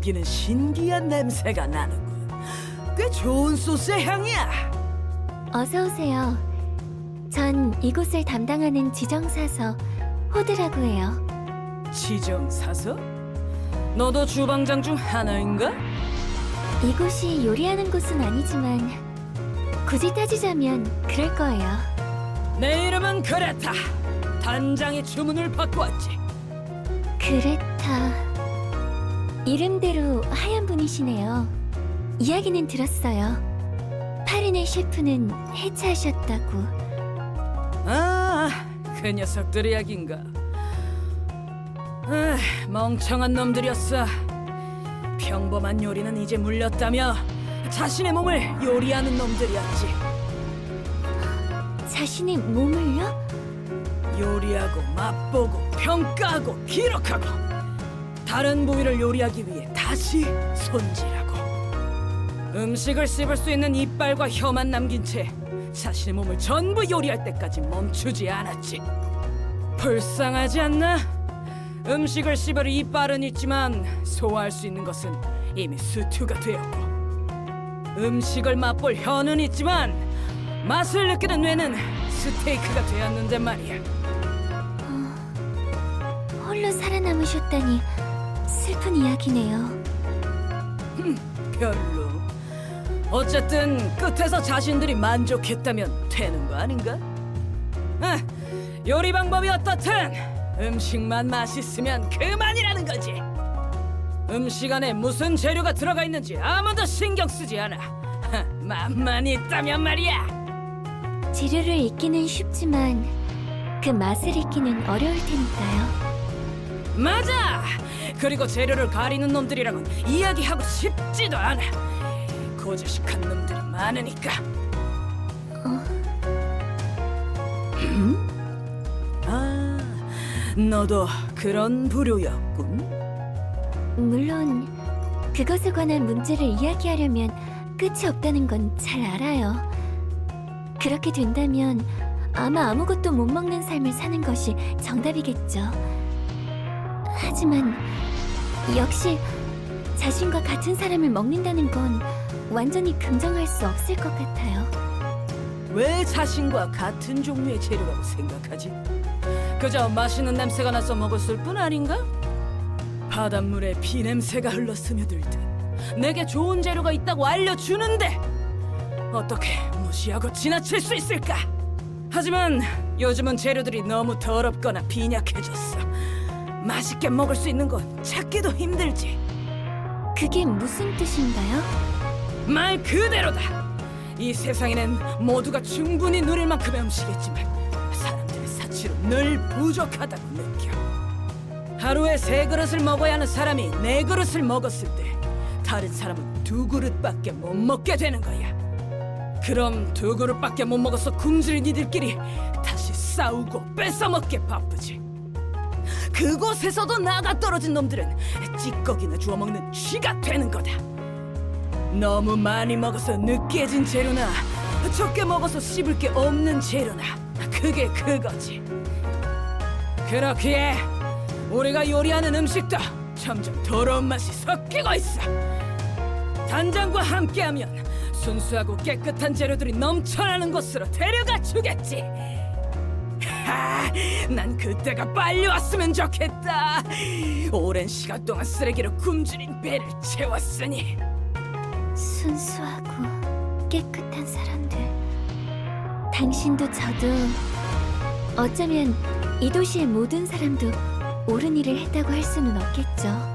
여기는 신기한 냄새가 나는군. 꽤 좋은 소스의 향이야. 어서 오세요. 전 이곳을 담당하는 지정사서 호드라고 해요. 지정사서? 너도 주방장 중 하나인가? 이곳이 요리하는 곳은 아니지만 굳이 따지자면 그럴 거예요. 내 이름은 그레타. 단장이 주문을 받고 왔지. 그레타. 이름대로 하얀 분이시네요. 이야기는 들었어요. 파리네 셰프는 해체하셨다고. 아, 그 녀석들 이야기인가. 멍청한 놈들이었어. 평범한 요리는 이제 물렸다며 자신의 몸을 요리하는 놈들이었지. 자신의 몸을요? 요리하고 맛보고 평가하고 기록하고 다른 부위를 요리하기 위해 다시 손질하고 음식을 씹을 수 있는 이빨과 혀만 남긴 채 자신의 몸을 전부 요리할 때까지 멈추지 않았지. 불쌍하지 않나? 음식을 씹을 이빨은 있지만 소화할 수 있는 것은 이미 스튜가 되었고 음식을 맛볼 혀는 있지만 맛을 느끼는 뇌는 스테이크가 되었는데 말이야. 홀로 살아남으셨다니 슬픈 이야기네요. 별로. 어쨌든 끝에서 자신들이 만족했다면 되는 거 아닌가? 요리 방법이 어떻든 음식만 맛있으면 그만이라는 거지. 음식 안에 무슨 재료가 들어가 있는지 아무도 신경 쓰지 않아. 맛만 있다면 말이야. 재료를 잊기는 쉽지만 그 맛을 잊기는 어려울 테니까요. 맞아! 그리고 재료를 가리는 놈들이랑은 이야기하고 싶지도 않아. 고지식한 놈들이 많으니까. 아, 너도 그런 부류였군. 물론 그것에 관한 문제를 이야기하려면 끝이 없다는 건 잘 알아요. 그렇게 된다면 아마 아무것도 못 먹는 삶을 사는 것이 정답이겠죠. 하지만 역시 자신과 같은 사람을 먹는다는 건 완전히 긍정할 수 없을 것 같아요. 왜 자신과 같은 종류의 재료라고 생각하지? 그저 맛있는 냄새가 나서 먹었을 뿐 아닌가? 바닷물에 피냄새가 흘러 스며들듯 내게 좋은 재료가 있다고 알려주는데 어떻게 무시하고 지나칠 수 있을까? 하지만 요즘은 재료들이 너무 더럽거나 빈약해졌어. 맛있게 먹을 수 있는 건 찾기도 힘들지. 그게 무슨 뜻인가요? 말 그대로다. 이 세상에는 모두가 충분히 누릴 만큼의 음식이 있지만 사람들의 사치로 늘 부족하다고 느껴. 하루에 3그릇을 먹어야 하는 사람이 4그릇을 먹었을 때 다른 사람은 2그릇밖에 못 먹게 되는 거야. 그럼 2그릇밖에 못 먹어서 굶주린 이들끼리 다시 싸우고 뺏어먹게 바쁘지. 그곳에서도 나가 떨어진 놈들은 찌꺼기나 주워 먹는 쥐가 되는 거다. 너무 많이 먹어서 느끼해진 재료나 적게 먹어서 씹을 게 없는 재료나 그게 그거지. 그렇기에 우리가 요리하는 음식도 점점 더러운 맛이 섞이고 있어. 단장과 함께하면 순수하고 깨끗한 재료들이 넘쳐나는 곳으로 데려가 주겠지. 난 그때가 빨리 왔으면 좋겠다. 오랜 시간 동안 쓰레기로 굶주린 배를 채웠으니. 순수하고 깨끗한 사람들. 당신도 저도 어쩌면 이 도시의 모든 사람도 옳은 일을 했다고 할 수는 없겠죠.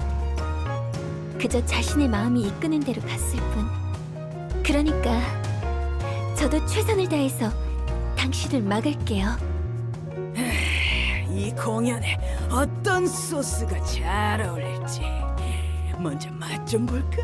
그저 자신의 마음이 이끄는 대로 갔을 뿐. 그러니까 저도 최선을 다해서 당신을 막을게요. 이 공연에 어떤 소스가 잘 어울릴지 먼저 맛 좀 볼까?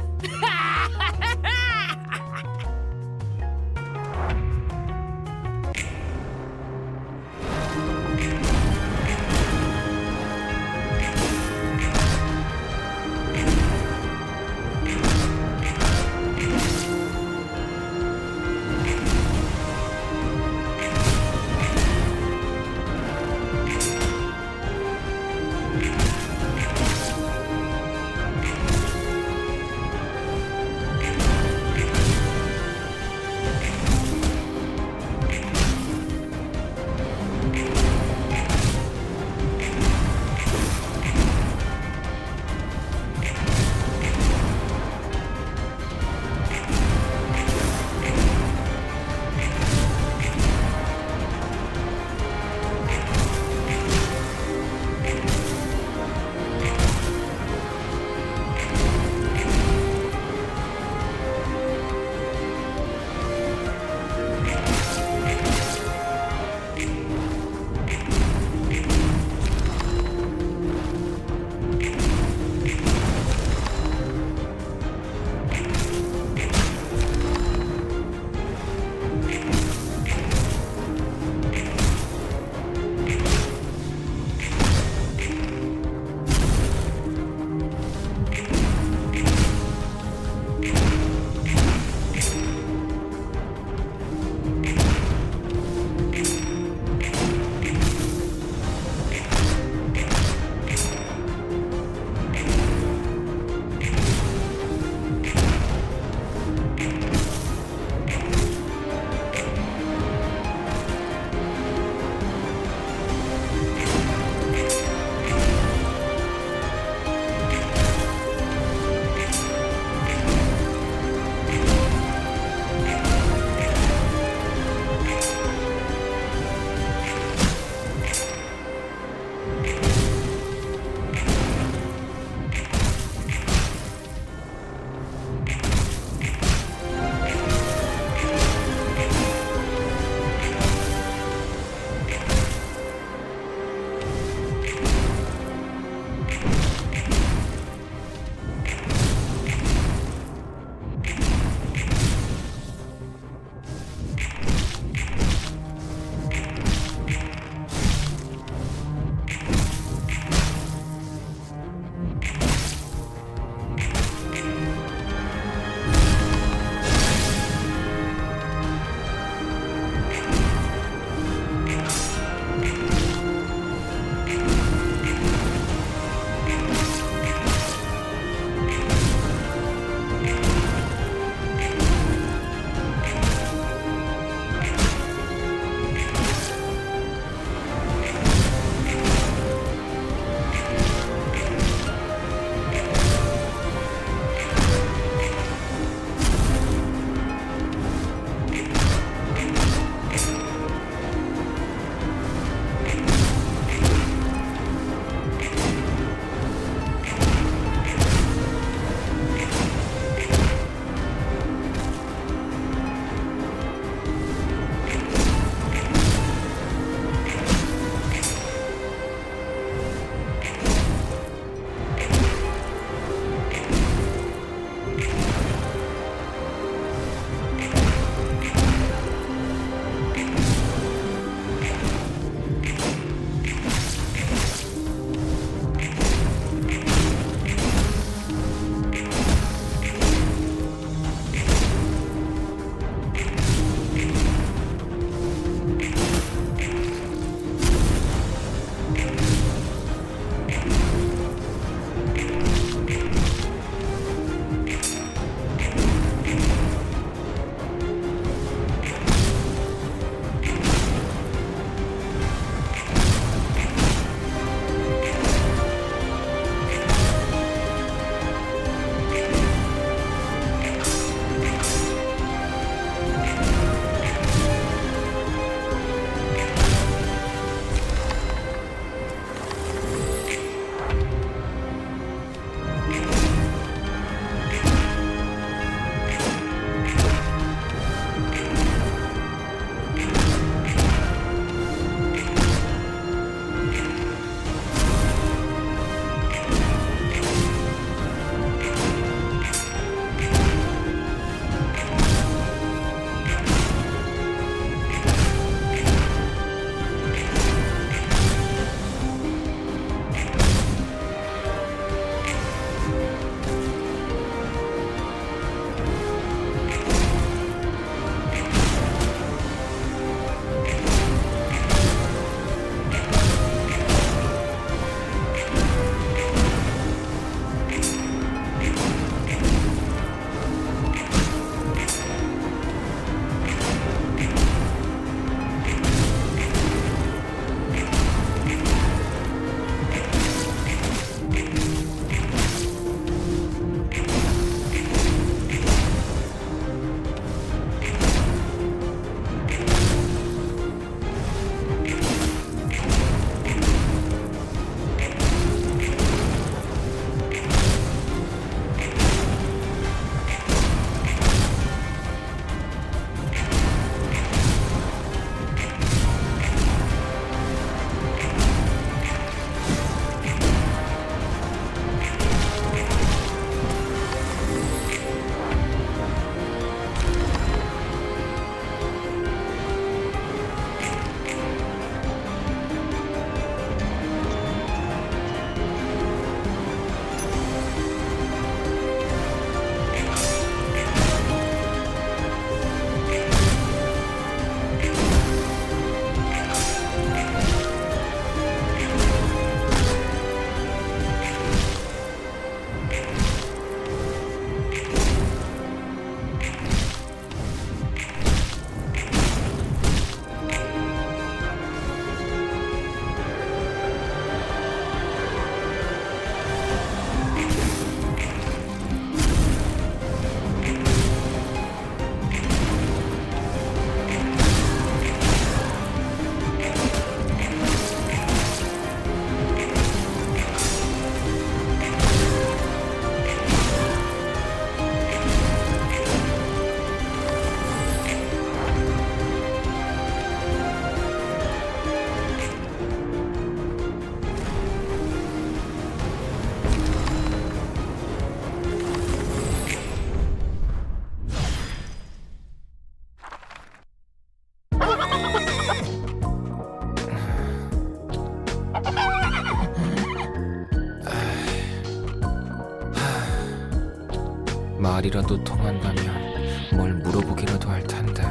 말이라도 통한다면 뭘 물어보기라도 할 텐데.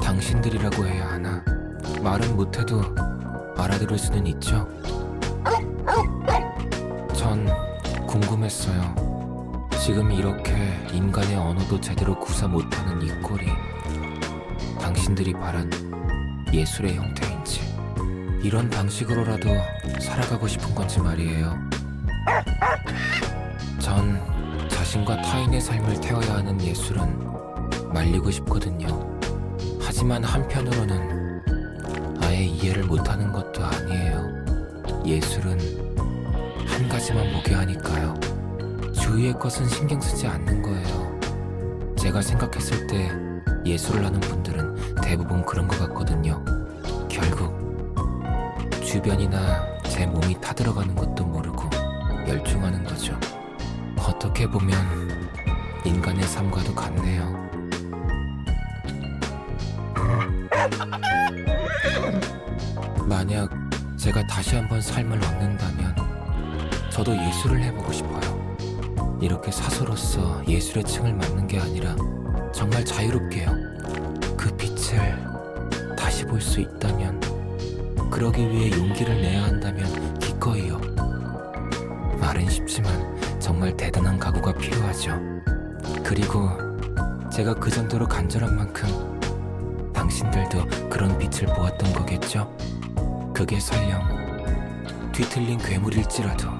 당신들이라고 해야 하나? 말은 못해도 알아들을 수는 있죠. 전 궁금했어요. 지금 이렇게 인간의 언어도 제대로 구사 못하는 이 꼴이 당신들이 바란 예술의 형태인지, 이런 방식으로라도 살아가고 싶은 건지 말이에요. 전 자신과 타인의 삶을 태워야 하는 예술은 말리고 싶거든요. 하지만 한편으로는 아예 이해를 못하는 것도 아니에요. 예술은 한 가지만 보게 하니까요. 주위의 것은 신경 쓰지 않는 거예요. 제가 생각했을 때 예술을 하는 분들은 대부분 그런 것 같거든요. 결국 주변이나 제 몸이 타들어가는 것도 모르고 열중하는 거죠. 어떻게 보면 인간의 삶과도 같네요. 만약 제가 다시 한번 삶을 얻는다면 저도 예술을 해보고 싶어요. 이렇게 사서로서 예술의 층을 맡는 게 아니라 정말 자유롭게요. 그 빛을 다시 볼 수 있다면, 그러기 위해 용기를 내야 한다면 기꺼이요. 말은 쉽지만 정말 대단한 각오가 필요하죠. 그리고 제가 그 정도로 간절한 만큼 당신들도 그런 빛을 보았던 거겠죠? 그게 설령 뒤틀린 괴물일지라도.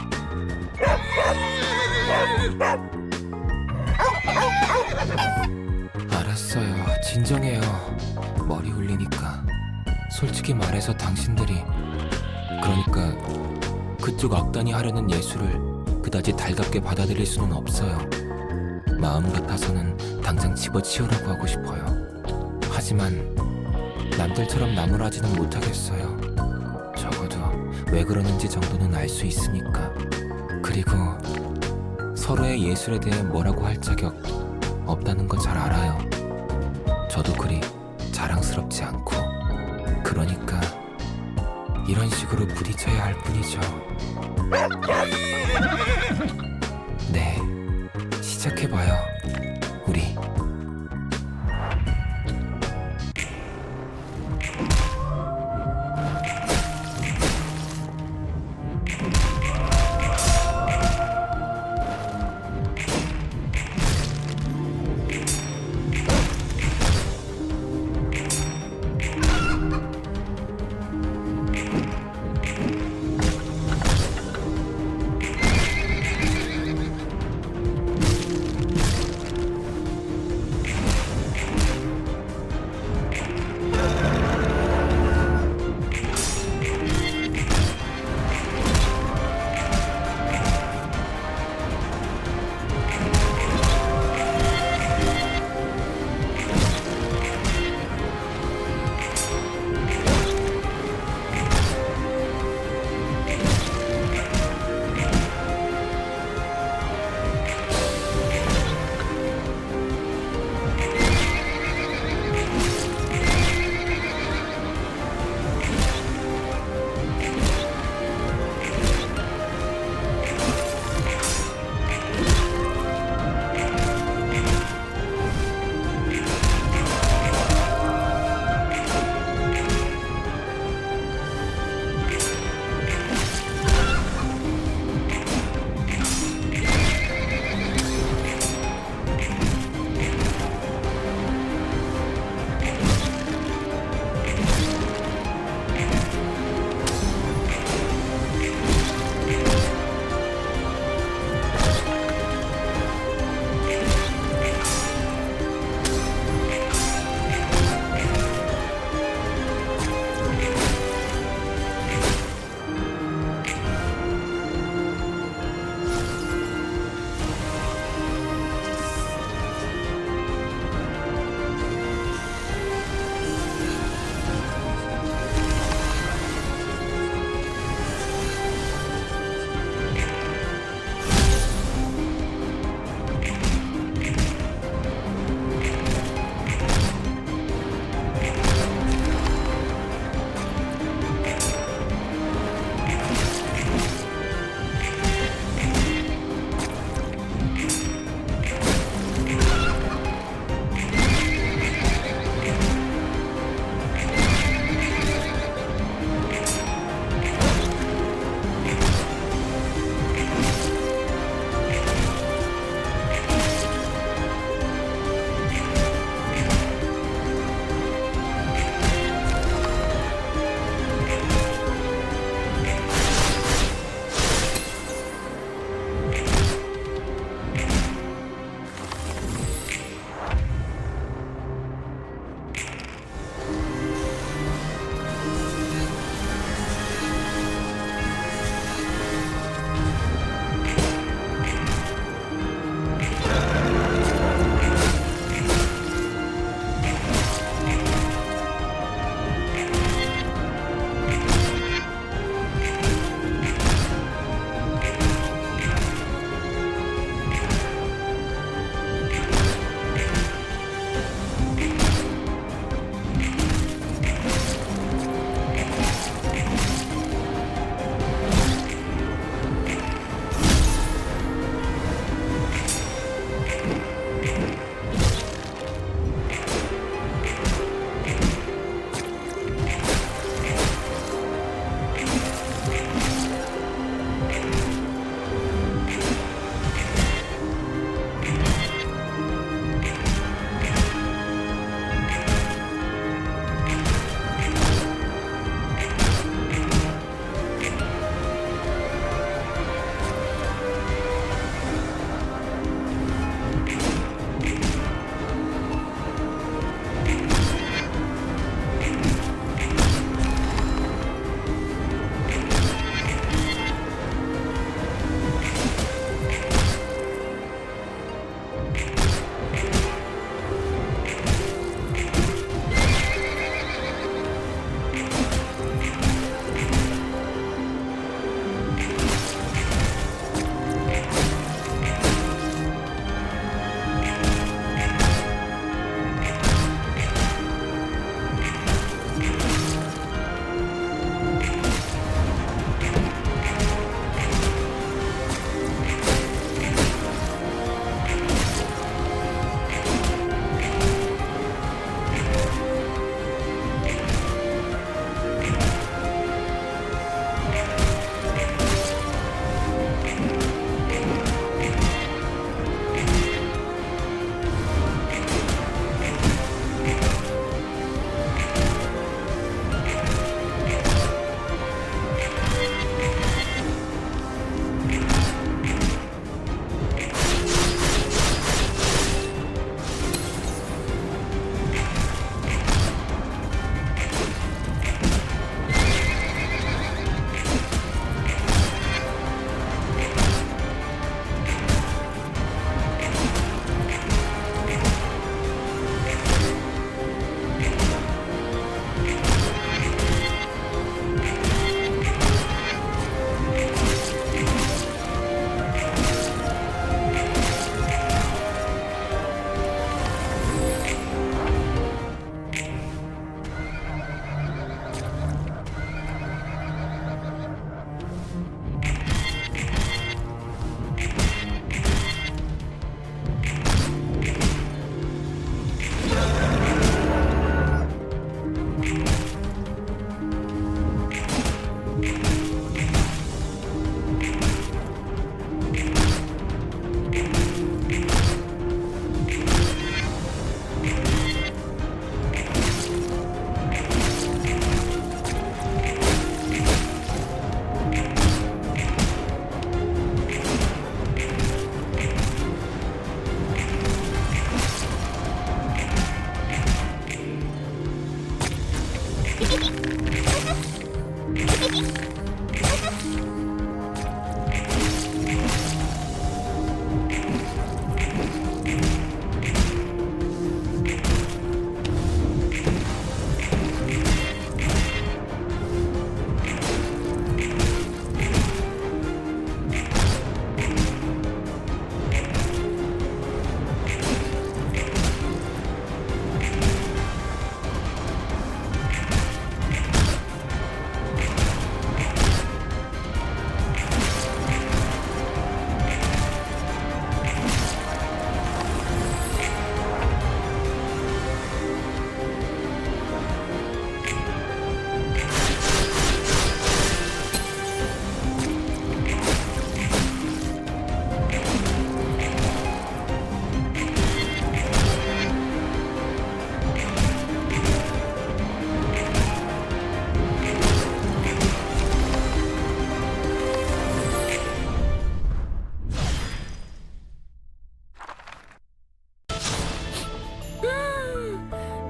알았어요. 진정해요. 머리 울리니까. 솔직히 말해서 당신들이, 그러니까 그쪽 악단이 하려는 예술을 그다지 달갑게 받아들일 수는 없어요. 마음 같아서는 당장 집어치우라고 하고 싶어요. 하지만 남들처럼 나무라지는 못하겠어요. 적어도 왜 그러는지 정도는 알 수 있으니까. 그리고 서로의 예술에 대해 뭐라고 할 자격 없다는 거 잘 알아요. 저도 그리 자랑스럽지 않고. 그러니까 이런 식으로 부딪혀야 할 뿐이죠. 네, 시작해봐요, 우리.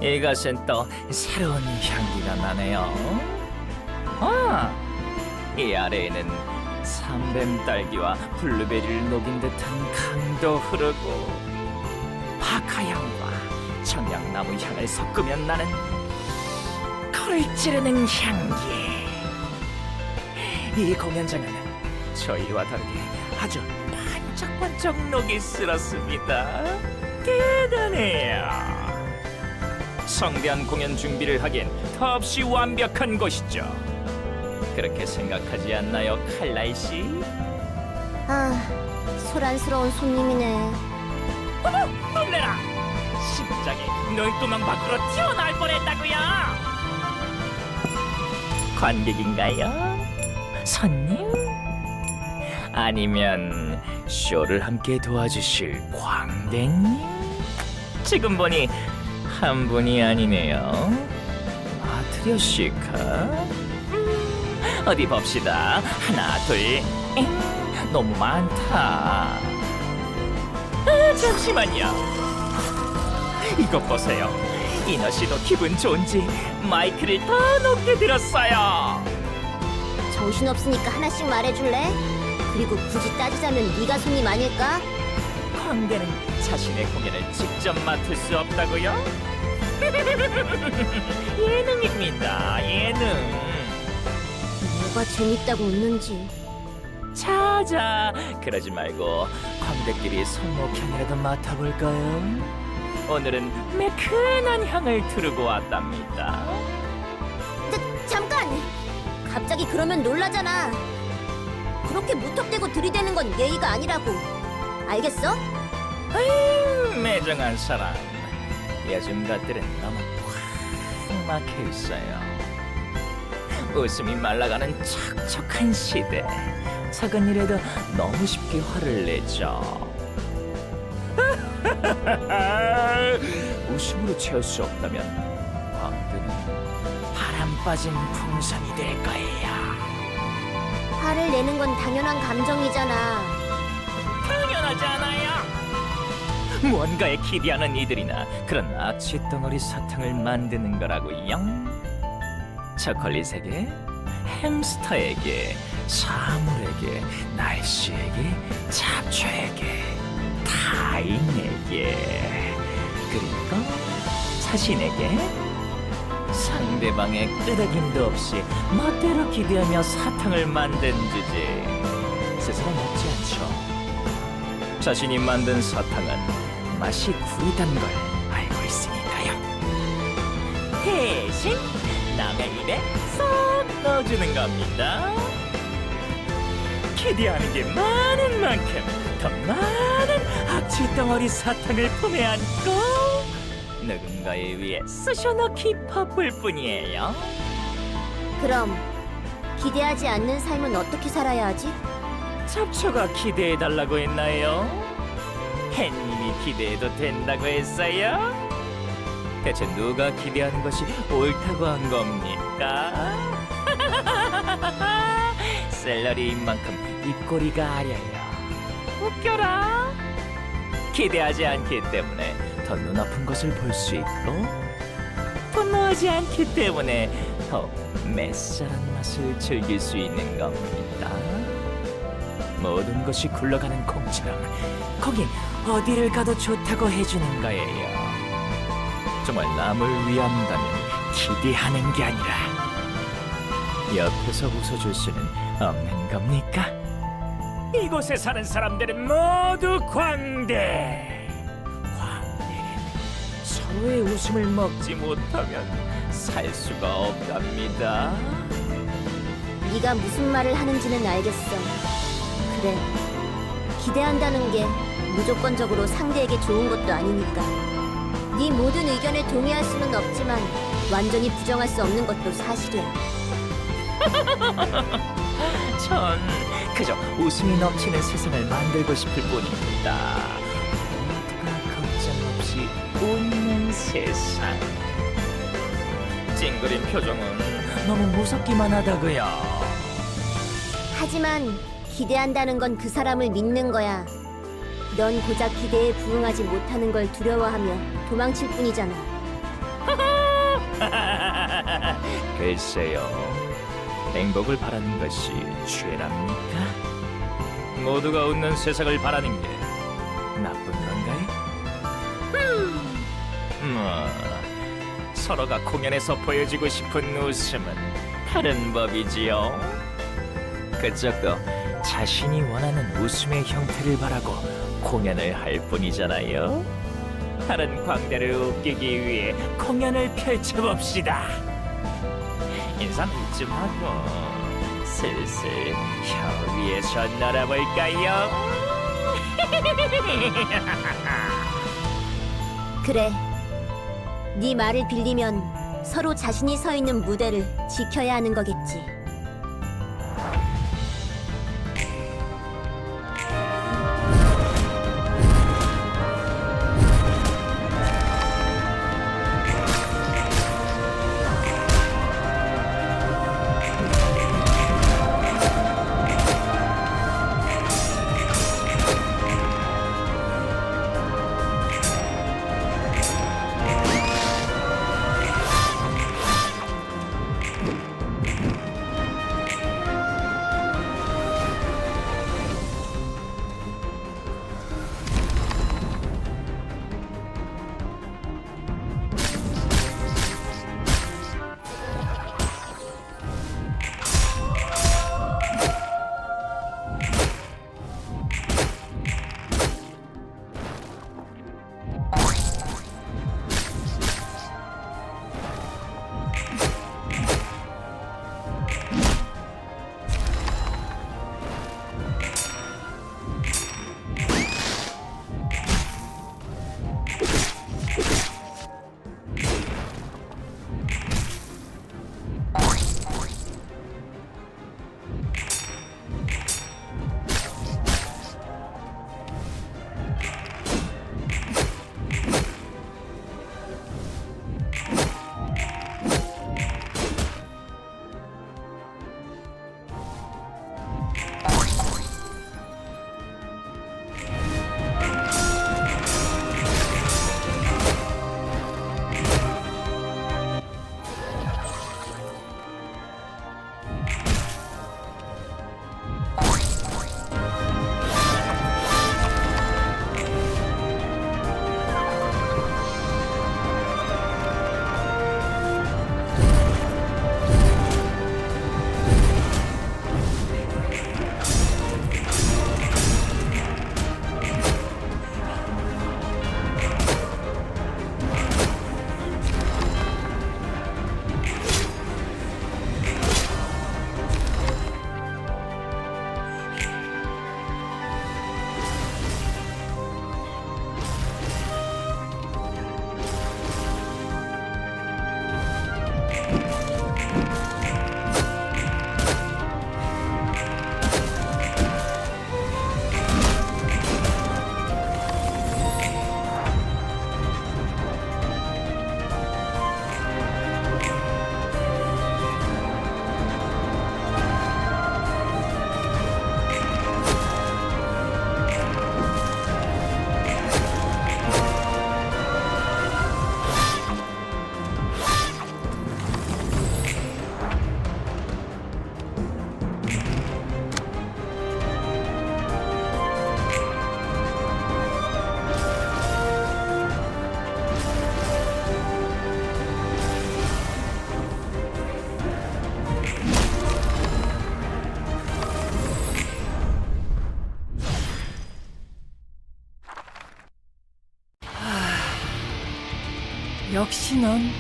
이것은 또 새로운 향기가 나네요. 이 아래에는 삼뱀 딸기와 블루베리를 녹인 듯한 강도 흐르고 박하향과 청양나무 향을 섞으면 나는 코를 찌르는 향기. 이 공연장은 저희와 다르게 아주 반짝반짝 녹이 슬었습니다. 대단해요. 성대한 공연 준비를 하기엔 더없이 완벽한 곳이죠. 그렇게 생각하지 않나요, 칼라이 씨? 소란스러운 손님이네. 어머, 놀래라! 심장이 놀구멍 밖으로 튀어나올 뻔했다고요. 관객인가요? 손님? 아니면 쇼를 함께 도와주실 광대님? 지금 보니 한 분이 아니네요. 마트려시카? 어디 봅시다. 하나, 둘, 너무 많다. 잠시만요. 이것 보세요. 이너 씨도 기분 좋은지 마이크를 더 높게 들었어요. 정신없으니까 하나씩 말해줄래? 그리고 굳이 따지자면 네가 손님 아닐까? 광대는 자신의 공연을 직접 맡을 수 없다고요? 예능입니다. 예능. 뭐가 재밌다고 웃는지. 자자, 그러지 말고 광대끼리 손목향이라도 맡아볼까요? 오늘은 매끈한 향을 두르고 왔답니다. 잠깐! 갑자기 그러면 놀라잖아. 그렇게 무턱대고 들이대는 건 예의가 아니라고. 알겠어? 매정한 사람. 요즘 것들은 너무 꽉 막혀 있어요. 웃음이 말라가는 척척한 시대. 작은 일에도 너무 쉽게 화를 내죠. 웃음으로 채울 수 없다면 광대는 바람 빠진 풍선이 될 거예요. 화를 내는 건 당연한 감정이잖아. 당연하지 않아요. 무언가에 기대하는 이들이나 그런 악취 덩어리 사탕을 만드는 거라고요. 초콜릿에게, 햄스터에게, 사물에게, 날씨에게, 잡초에게, 타인에게, 그리고 자신에게. 상대방의 끄덕임도 없이 멋대로 기대하며 사탕을 만든 주제. 스스로 먹지 않죠. 자신이 만든 사탕은 맛이 구리단 걸 알고 있으니까요. 대신 남의 입에 쏙 넣어주는 겁니다. 기대하는 게 많은 만큼 더 많은 악취덩어리 사탕을 품에 안고 누군가에 위해 쑤셔넣기 바쁠 뿐이에요. 그럼 기대하지 않는 삶은 어떻게 살아야 하지? 잡초가 기대해달라고 했나요? 햇님이 기대해도 된다고 했어요? 대체 누가 기대하는 것이 옳다고 한 겁니까? 샐러리인 만큼 입꼬리가 아려요. 웃겨라. 기대하지 않기 때문에 더 눈아픈 것을 볼 수 있고, 분노하지 않기 때문에 더 매쌀한 맛을 즐길 수 있는 겁니다. 모든 것이 굴러가는 공처럼 거긴 어디를 가도 좋다고 해주는 거예요. 정말 남을 위한다면 기대하는 게 아니라 옆에서 웃어줄 수는 없는 겁니까? 이곳에 사는 사람들은 모두 광대. 광대는 서로의 웃음을 먹지 못하면 살 수가 없답니다. 네가 무슨 말을 하는지는 알겠어. 그래, 기대한다는 게 무조건적으로 상대에게 좋은 것도 아니니까. 네 모든 의견에 동의할 수는 없지만 완전히 부정할 수 없는 것도 사실이야. 전 그저 웃음이 넘치는 세상을 만들고 싶을 뿐입니다. 모두가 걱정 없이 웃는 세상. 찡그린 표정은 너무 무섭기만 하다고요. 하지만 기대한다는 건 그 사람을 믿는 거야. 넌 고작 기대에 부응하지 못하는 걸 두려워하며 도망칠 뿐이잖아. 글쎄요. 행복을 바라는 것이 죄랍니까? 모두가 웃는 세상을 바라는 게 나쁜 건가요? 서로가 공연에서 보여주고 싶은 웃음은 다른 법이지요. 그저도 자신이 원하는 웃음의 형태를 바라고 공연을 할 뿐이잖아요. 다른 광대를 웃기기 위해 공연을 펼쳐봅시다. 인사 이쯤 하고 슬슬 혀 위에서 날아볼까요? 그래. 네 말을 빌리면 서로 자신이 서 있는 무대를 지켜야 하는 거겠지. 역시 넌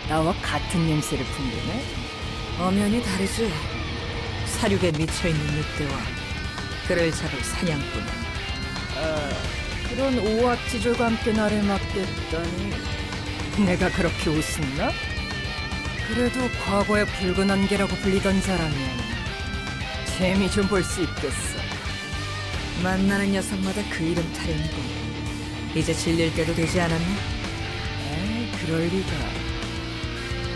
나와 같은 냄새를 풍기네. 엄연히 다르지. 사륙에 미쳐있는 늑대와 그를 잡을 사냥꾼은. 그런 오합지졸과 함께 나를 맡겠다니 내가 그렇게 웃었나? 그래도 과거의 붉은 안개라고 불리던 자라면 재미 좀 볼 수 있겠어. 만나는 녀석마다 그 이름 타령이고 이제 질릴 때도 되지 않았나? 에이, 그럴 리가.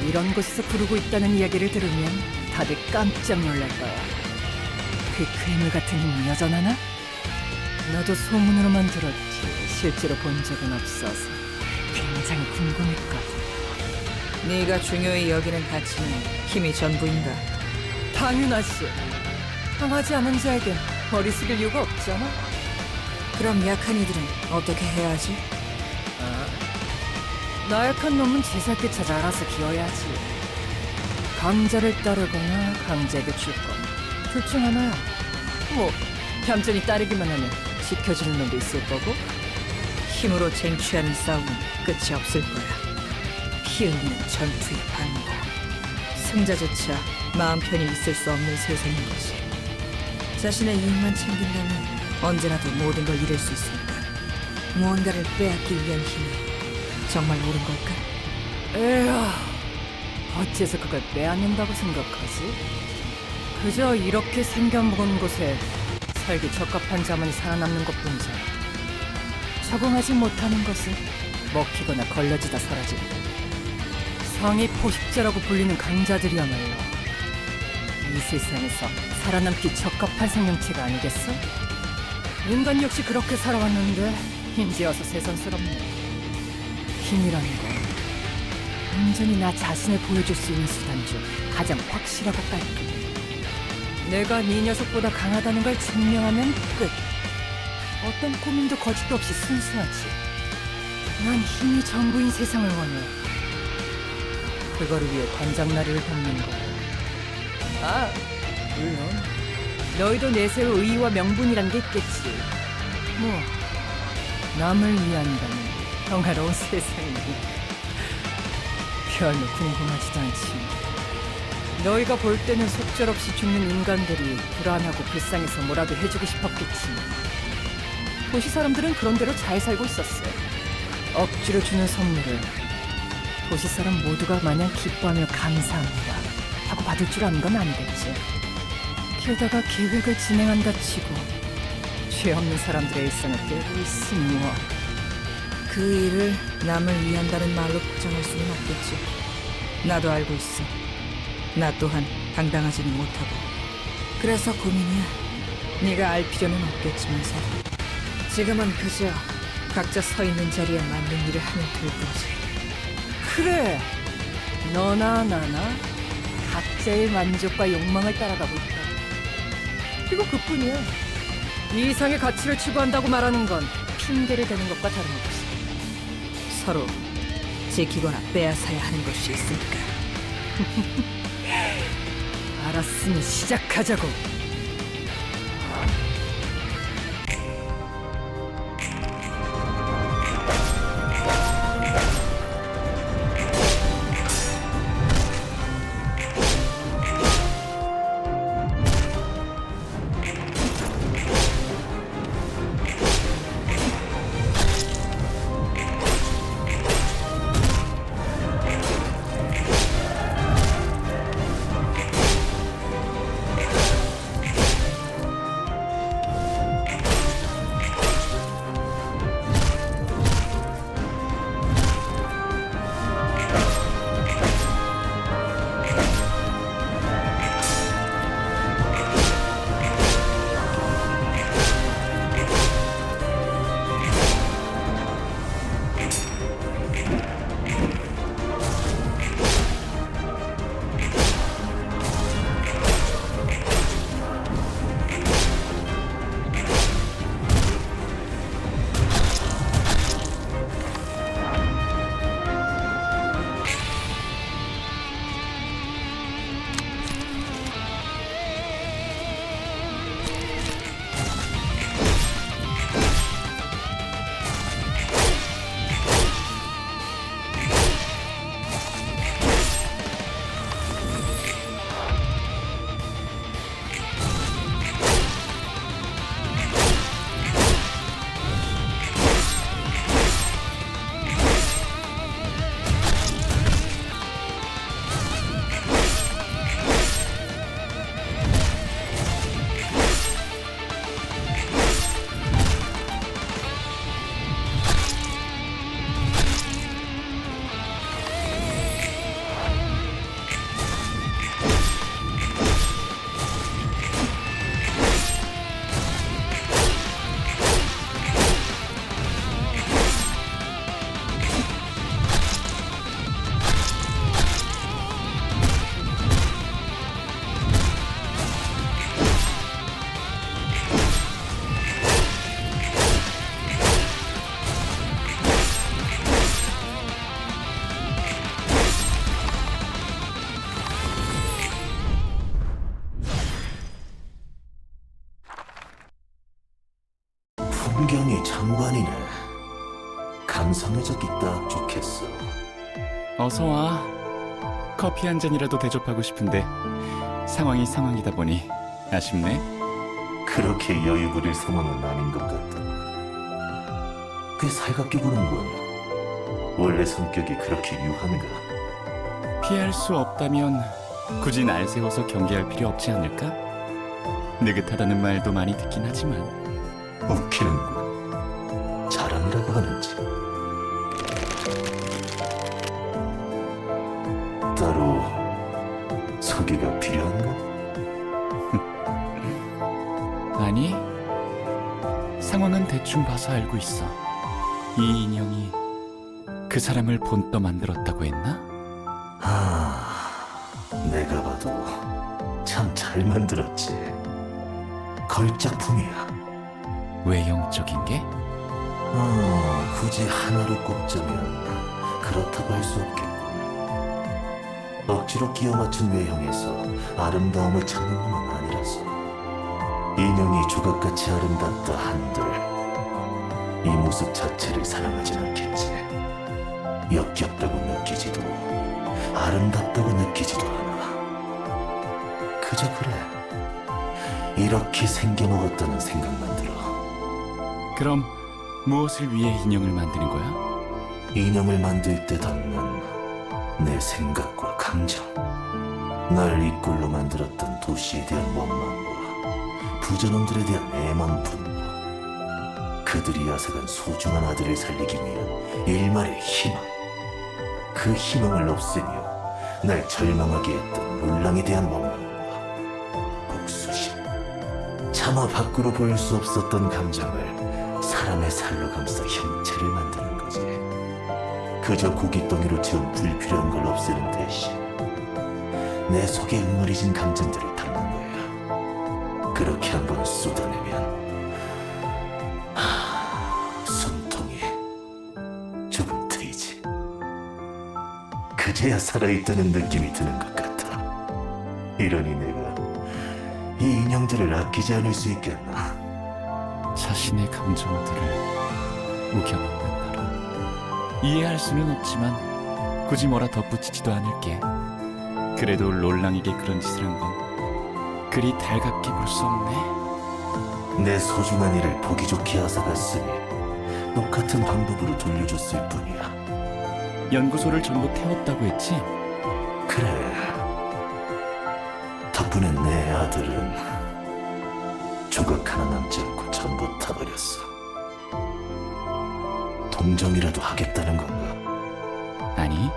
이런 곳에서 부르고 있다는 이야기를 들으면 다들 깜짝 놀랄 거야. 그 괴물 같은 힘이 여전하나? 나도 소문으로만 들었지 실제로 본 적은 없어서 굉장히 궁금했거든. 네가 중요히 여기는 가치는 힘이 전부인가? 당연하지. 강하지 않은 자에겐 머리 숙일 이유가 없잖아. 그럼 약한 이들은 어떻게 해야 하지? 나약한 놈은 제살게 찾아 알아서 기어야지. 강자를 따르거나 강자에게 줄거나 둘 중 하나야. 뭐 얌전히 따르기만 하면 지켜주는 놈도 있을 거고. 힘으로 쟁취하는 싸움은 끝이 없을 거야. 피 흘리는 전투의 반복. 승자조차 마음 편히 있을 수 없는 세상인 거지. 자신의 이익만 챙긴다면 언제라도 모든 걸 잃을 수 있으니까. 무언가를 빼앗기 위한 힘이 정말 옳은 걸까? 에휴, 어째서 그걸 빼앗는다고 생각하지? 그저 이렇게 생겨먹은 곳에 살기 적합한 자만이 살아남는 것뿐이잖아. 적응하지 못하는 것은 먹히거나 걸러지다 사라지고, 상위 포식자라고 불리는 강자들이야말로 이 세상에서 살아남기 적합한 생명체가 아니겠어? 인간 역시 그렇게 살아왔는데 이제 와서 새삼스럽네. 힘이라는 건 온전히 나 자신을 보여줄 수 있는 수단 중 가장 확실하고 깔끔해. 내가 네 녀석보다 강하다는 걸 증명하면 끝. 어떤 고민도 거짓도 없이 순수하지. 난 힘이 전부인 세상을 원해. 그거를 위해 단장나리를 돕는 거고. 아, 물론 너희도 내세울 의의와 명분이란 게 있겠지. 뭐 남을 위한다는 평화로운 세상이니 별로 궁금하지도 않지. 너희가 볼 때는 속절없이 죽는 인간들이 불안하고 불쌍해서 뭐라도 해주고 싶었겠지. 도시 사람들은 그런 대로 잘 살고 있었어. 억지로 주는 선물을 도시 사람 모두가 마냥 기뻐하며 감사합니다 하고 받을 줄 아는 건 아니겠지. 게다가 계획을 진행한다 치고 죄 없는 사람들의 일상을 깨고 있으니 뭐. 그 일을 남을 위한다는 말로 포장할 수는 없겠지. 나도 알고 있어. 나 또한 당당하지는 못하고. 그래서 고민이야. 네가 알 필요는 없겠지만서 지금은 그저 각자 서 있는 자리에 맞는 일을 하면 될 거지. 그래, 너나 나나 각자의 만족과 욕망을 따라가고 있다. 그리고 그뿐이야. 이상의 가치를 추구한다고 말하는 건 핑계를 대는 것과 다름없어. 서로 지키거나 빼앗아야 하는 것이 있으니까. 알았으니 시작하자고. 심경이 장관이네. 감성의 적이 딱 좋겠어. 어서 와. 커피 한 잔이라도 대접하고 싶은데 상황이 상황이다 보니 아쉽네. 그렇게 여유 부릴 상황은 아닌 것 같다. 꽤 살갑게 구는군. 원래 성격이 그렇게 유한가? 피할 수 없다면 굳이 날 세워서 경계할 필요 없지 않을까? 느긋하다는 말도 많이 듣긴 하지만 웃기는군. 자랑이라고 하는지. 따로 소개가 필요한가? 아니, 상황은 대충 봐서 알고 있어. 이 인형이 그 사람을 본떠 만들었다고 했나? 내가 봐도 참 잘 만들었지. 걸작품이야. 외형적인 게? 굳이 하나로 꼽자면 그렇다고 할 수 없겠고. 억지로 끼워 맞춘 외형에서 아름다움을 찾는 놈은 아니라서. 인형이 조각같이 아름답다 한들 이 모습 자체를 사랑하진 않겠지. 역겹다고 느끼지도 아름답다고 느끼지도 않아. 그저 그래. 이렇게 생겨먹었다는 생각만 들어. 그럼 무엇을 위해 인형을 만드는 거야? 인형을 만들 때 담는 내 생각과 감정, 날 이꼴로 만들었던 도시에 대한 원망과 부자놈들에 대한 애먼 분노, 그들이 앗아간 소중한 아들을 살리기 위한 일말의 희망, 그 희망을 없애며 날 절망하게 했던 롤랑에 대한 원망과 복수심, 차마 밖으로 보일 수 없었던 감정을 사람의 살로 감싸 형체를 만드는 거지. 그저 고깃덩이로 채운 불필요한 걸 없애는 대신 내 속에 응어리진 감정들을 담는 거야. 그렇게 한번 쏟아내면 숨통이 조금 트이지. 그제야 살아있다는 느낌이 드는 것 같아. 이러니 내가 이 인형들을 아끼지 않을 수 있겠나. 자신의 감정들을 우겨넣는다라. 이해할 수는 없지만 굳이 뭐라 덧붙이지도 않을게. 그래도 롤랑에게 그런 짓을 한 건 그리 달갑게 볼 수 없네. 내 소중한 일을 보기 좋게 앗아갔으니 똑같은 방법으로 돌려줬을 뿐이야. 연구소를 전부 태웠다고 했지? 그래. 덕분에 내 아들은 조각 하나 남지 않고 전부 타버렸어. 동정이라도 하겠다는 건가? 아니,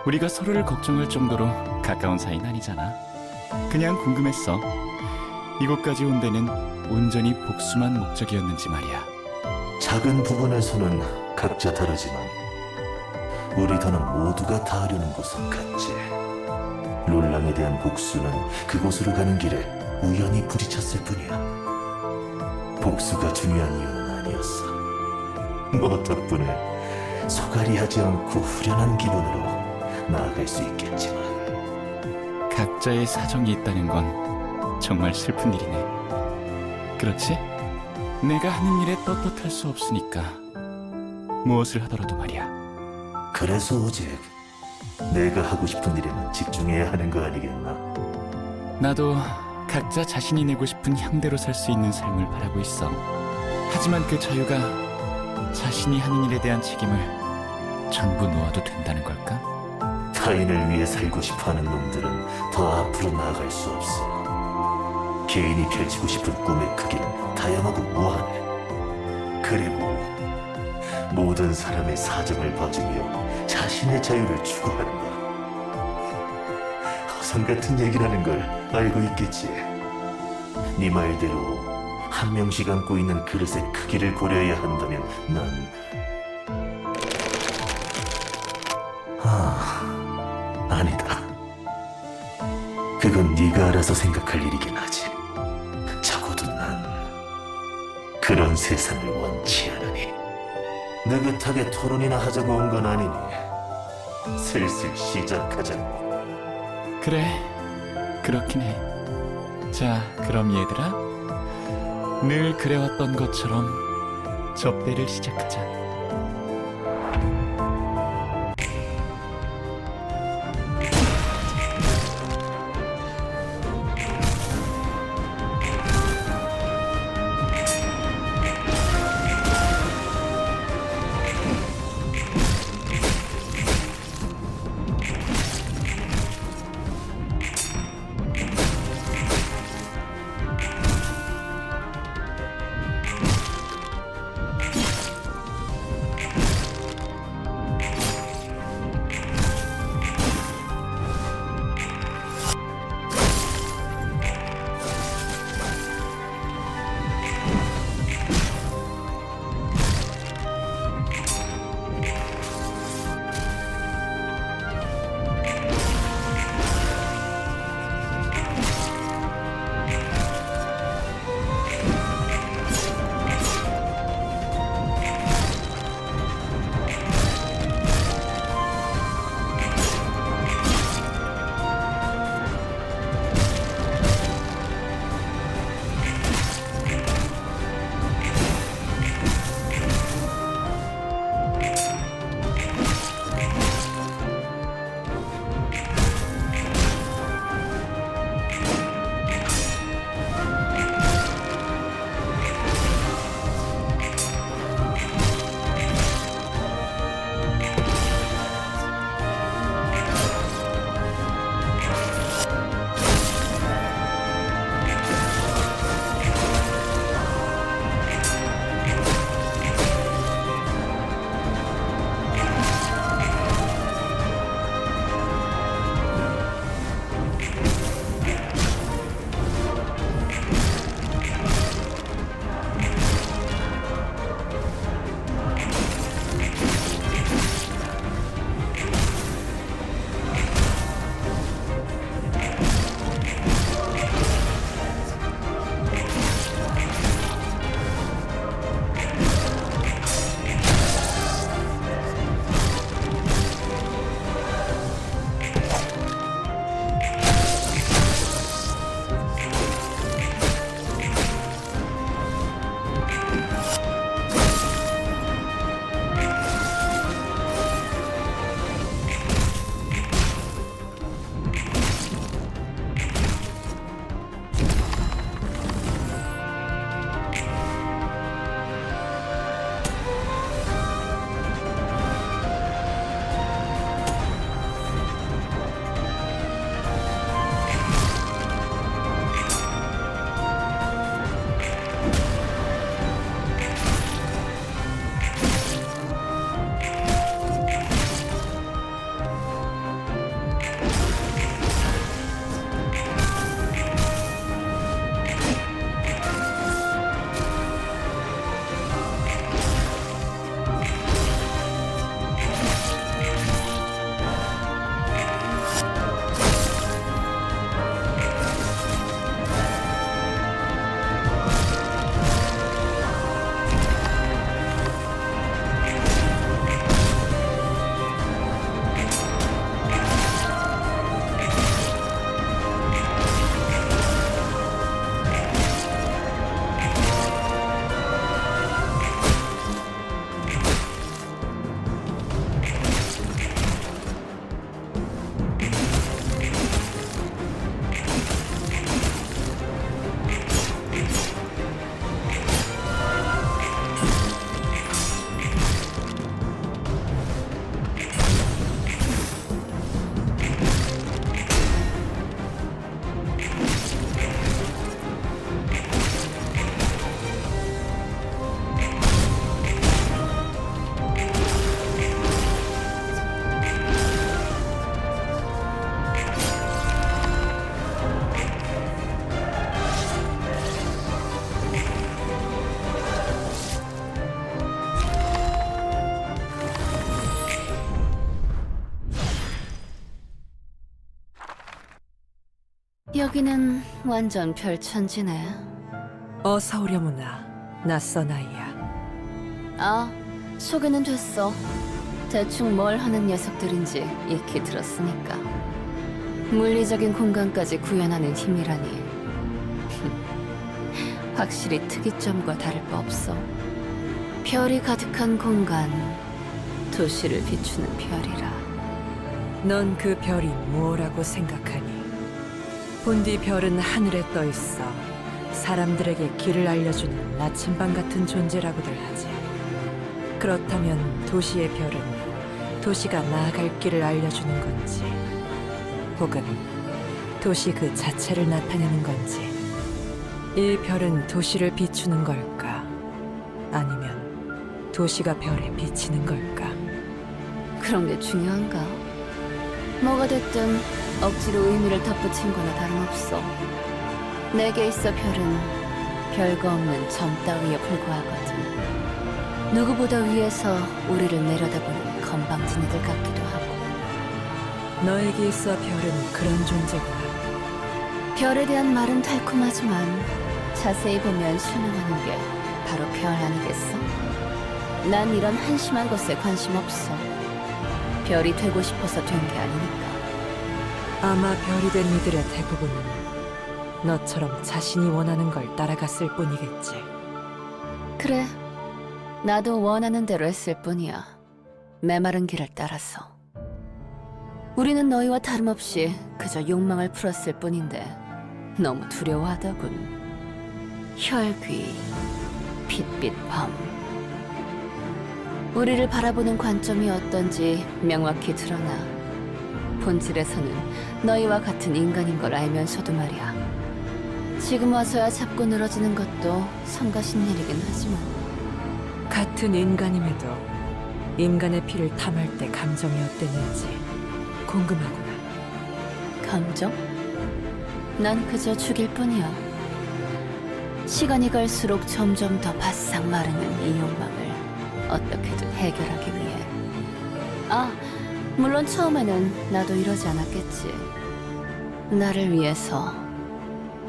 우리가 서로를 걱정할 정도로 가까운 사이는 아니잖아. 그냥 궁금했어. 이곳까지 온 데는 온전히 복수만 목적이었는지 말이야. 작은 부분에서는 각자 다르지만 우리 더는 모두가 닿으려는 곳은 같지. 롤랑에 대한 복수는 그곳으로 가는 길에 우연히 부딪혔을 뿐이야. 복수가 중요한 이유는 아니었어. 뭐 덕분에 소갈이하지 않고 후련한 기분으로 나아갈 수 있겠지만. 각자의 사정이 있다는 건 정말 슬픈 일이네. 그렇지? 내가 하는 일에 떳떳할 수 없으니까 무엇을 하더라도 말이야. 그래서 오직 내가 하고 싶은 일에만 집중해야 하는 거 아니겠나? 나도 각자 자신이 내고 싶은 향대로 살 수 있는 삶을 바라고 있어. 하지만 그 자유가 자신이 하는 일에 대한 책임을 전부 놓아도 된다는 걸까? 타인을 위해 살고 싶어하는 놈들은 더 앞으로 나아갈 수 없어. 개인이 펼치고 싶은 꿈의 크기는 다양하고 무한해. 그리고 모든 사람의 사정을 봐주며 자신의 자유를 추구한다. 허상 같은 얘기라는 걸 알고 있겠지. 네 말대로 한 명씩 안고 있는 그릇의 크기를 고려해야 한다면 난 아니다. 그건 네가 알아서 생각할 일이긴 하지. 적어도 난 그런 세상을 원치 않으니. 느긋하게 토론이나 하자고 온 건 아니니 슬슬 시작하자고. 그래, 그렇긴 해. 자, 그럼 얘들아, 늘 그래왔던 것처럼 접대를 시작하자. 여기는 완전 별천지네. 어서 오려무나, 낯선 아이야. 아, 소개는 됐어. 대충 뭘 하는 녀석들인지 익히 들었으니까. 물리적인 공간까지 구현하는 힘이라니. 확실히 특이점과 다를 바 없어. 별이 가득한 공간, 도시를 비추는 별이라. 넌 그 별이 무엇라고 생각하니? 본디 별은 하늘에 떠 있어 사람들에게 길을 알려주는 나침반 같은 존재라고들 하지. 그렇다면 도시의 별은 도시가 나아갈 길을 알려주는 건지, 혹은 도시 그 자체를 나타내는 건지. 이 별은 도시를 비추는 걸까? 아니면 도시가 별에 비치는 걸까? 그런 게 중요한가? 뭐가 됐든 억지로 의미를 덧붙인 거나 다름없어. 내게 있어 별은 별거 없는 점 따위에 불과하거든. 누구보다 위에서 우리를 내려다보는 건방진이들 같기도 하고. 너에게 있어 별은 그런 존재구나. 별에 대한 말은 달콤하지만 자세히 보면 설명하는 게 바로 별 아니겠어? 난 이런 한심한 것에 관심 없어. 별이 되고 싶어서 된 게 아니니까. 아마 별이 된 이들의 대부분은 너처럼 자신이 원하는 걸 따라갔을 뿐이겠지. 그래, 나도 원하는 대로 했을 뿐이야. 메마른 길을 따라서. 우리는 너희와 다름없이 그저 욕망을 풀었을 뿐인데 너무 두려워하더군. 혈귀, 핏빛 밤. 우리를 바라보는 관점이 어떤지 명확히 드러나. 본질에서는 너희와 같은 인간인 걸 알면서도 말이야. 지금 와서야 잡고 늘어지는 것도 성가신 일이긴 하지만. 같은 인간임에도 인간의 피를 탐할 때 감정이 어땠는지 궁금하구나. 감정? 난 그저 죽일 뿐이야. 시간이 갈수록 점점 더 바싹 마르는 이 욕망을 어떻게든 해결하기 위해. 아, 물론 처음에는 나도 이러지 않았겠지. 나를 위해서,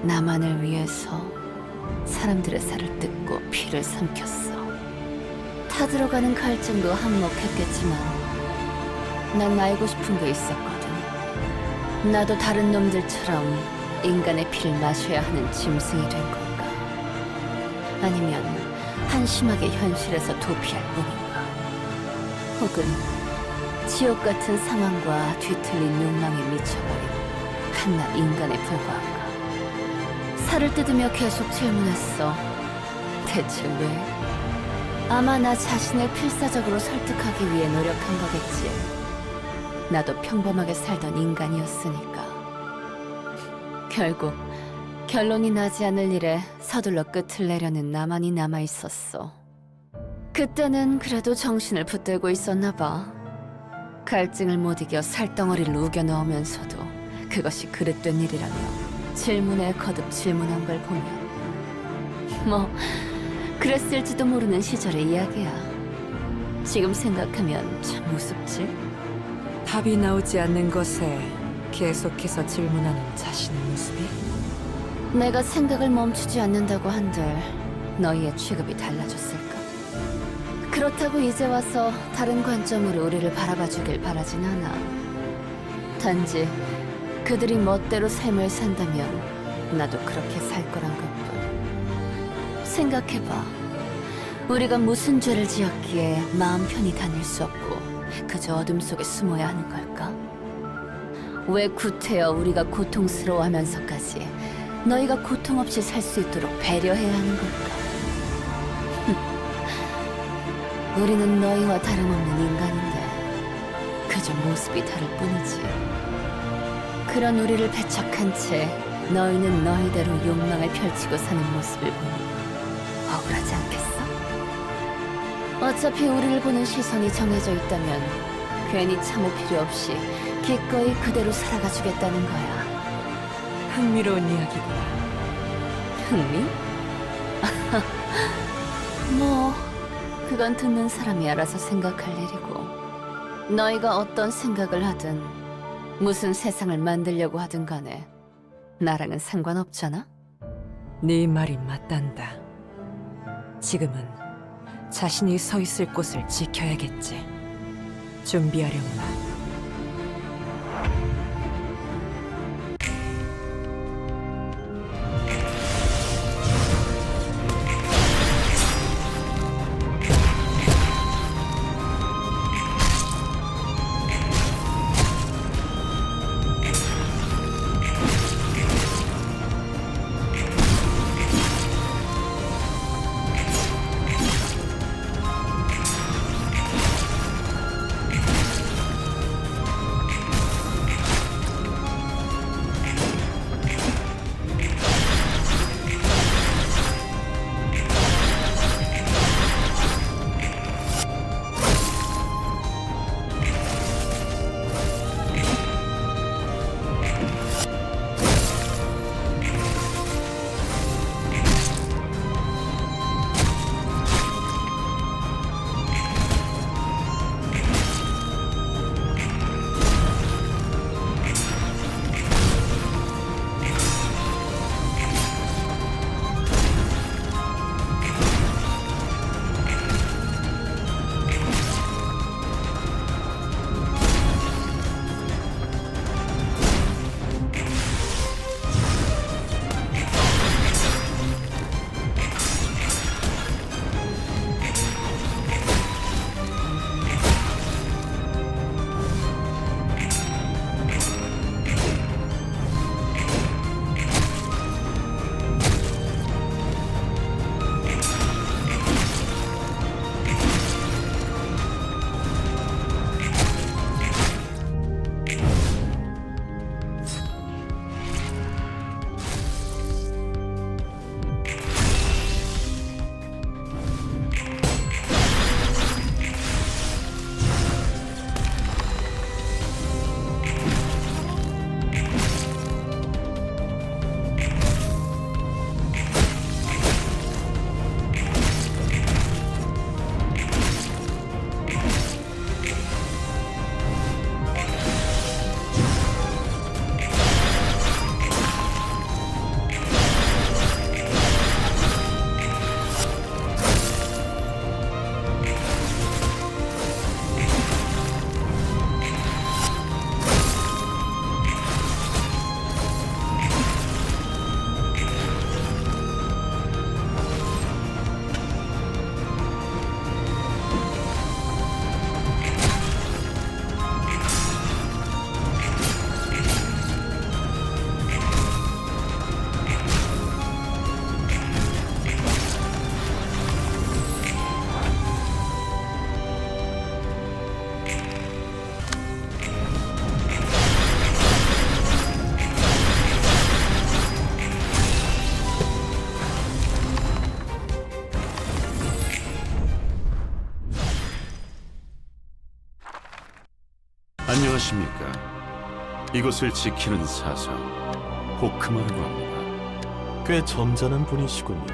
나만을 위해서 사람들의 살을 뜯고 피를 삼켰어. 타들어가는 갈증도 한몫했겠지만 난 알고 싶은 게 있었거든. 나도 다른 놈들처럼 인간의 피를 마셔야 하는 짐승이 된 건가? 아니면 한심하게 현실에서 도피할 뿐인가? 혹은 지옥 같은 상황과 뒤틀린 욕망에 미쳐버린 한낱 인간에 불과한가? 살을 뜯으며 계속 질문했어. 대체 왜? 아마 나 자신을 필사적으로 설득하기 위해 노력한 거겠지. 나도 평범하게 살던 인간이었으니까. 결국 결론이 나지 않을 일에 서둘러 끝을 내려는 나만이 남아있었어. 그때는 그래도 정신을 붙들고 있었나 봐. 갈증을 못 이겨 살덩어리를 우겨 넣으면서도 그것이 그릇된 일이라며 질문에 거듭 질문한 걸 보면 뭐 그랬을지도 모르는 시절의 이야기야. 지금 생각하면 참 우습지? 답이 나오지 않는 것에 계속해서 질문하는 자신의 모습이? 내가 생각을 멈추지 않는다고 한들 너희의 취급이 달라졌을까? 그렇다고 이제 와서 다른 관점으로 우리를 바라봐 주길 바라진 않아. 단지 그들이 멋대로 삶을 산다면 나도 그렇게 살 거란 것뿐. 생각해봐. 우리가 무슨 죄를 지었기에 마음 편히 다닐 수 없고 그저 어둠 속에 숨어야 하는 걸까? 왜 구태여 우리가 고통스러워하면서까지 너희가 고통 없이 살 수 있도록 배려해야 하는 걸까? 우리는 너희와 다름없는 인간인데 그저 모습이 다를 뿐이지. 그런 우리를 배척한 채 너희는 너희대로 욕망을 펼치고 사는 모습을 보니 억울하지 않겠어? 어차피 우리를 보는 시선이 정해져 있다면 괜히 참을 필요 없이 기꺼이 그대로 살아가 주겠다는 거야. 흥미로운 이야기구나. 흥미? 뭐 그건 듣는 사람이 알아서 생각할 일이고, 너희가 어떤 생각을 하든 무슨 세상을 만들려고 하든 간에 나랑은 상관없잖아? 네 말이 맞단다. 지금은 자신이 서 있을 곳을 지켜야겠지. 준비하렴마. 안녕하십니까. 이곳을 지키는 사사 호크마라고 합니다. 꽤 점잖은 분이시군요.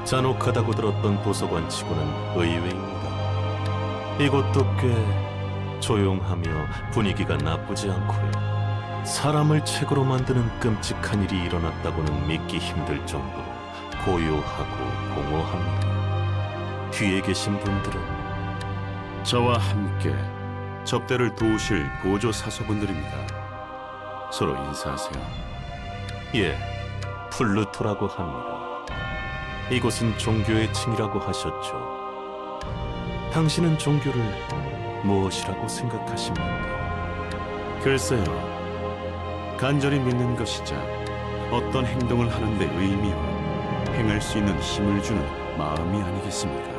잔혹하다고 들었던 도서관 치고는 의외입니다. 이곳도 꽤 조용하며 분위기가 나쁘지 않고요. 사람을 책으로 만드는 끔찍한 일이 일어났다고는 믿기 힘들 정도로 고요하고 공허합니다. 뒤에 계신 분들은 저와 함께 접대를 도우실 보조 사서분들입니다. 서로 인사하세요. 예, 플루토라고 합니다. 이곳은 종교의 층이라고 하셨죠. 당신은 종교를 무엇이라고 생각하십니까? 글쎄요. 간절히 믿는 것이자 어떤 행동을 하는 데 의미와 행할 수 있는 힘을 주는 마음이 아니겠습니까?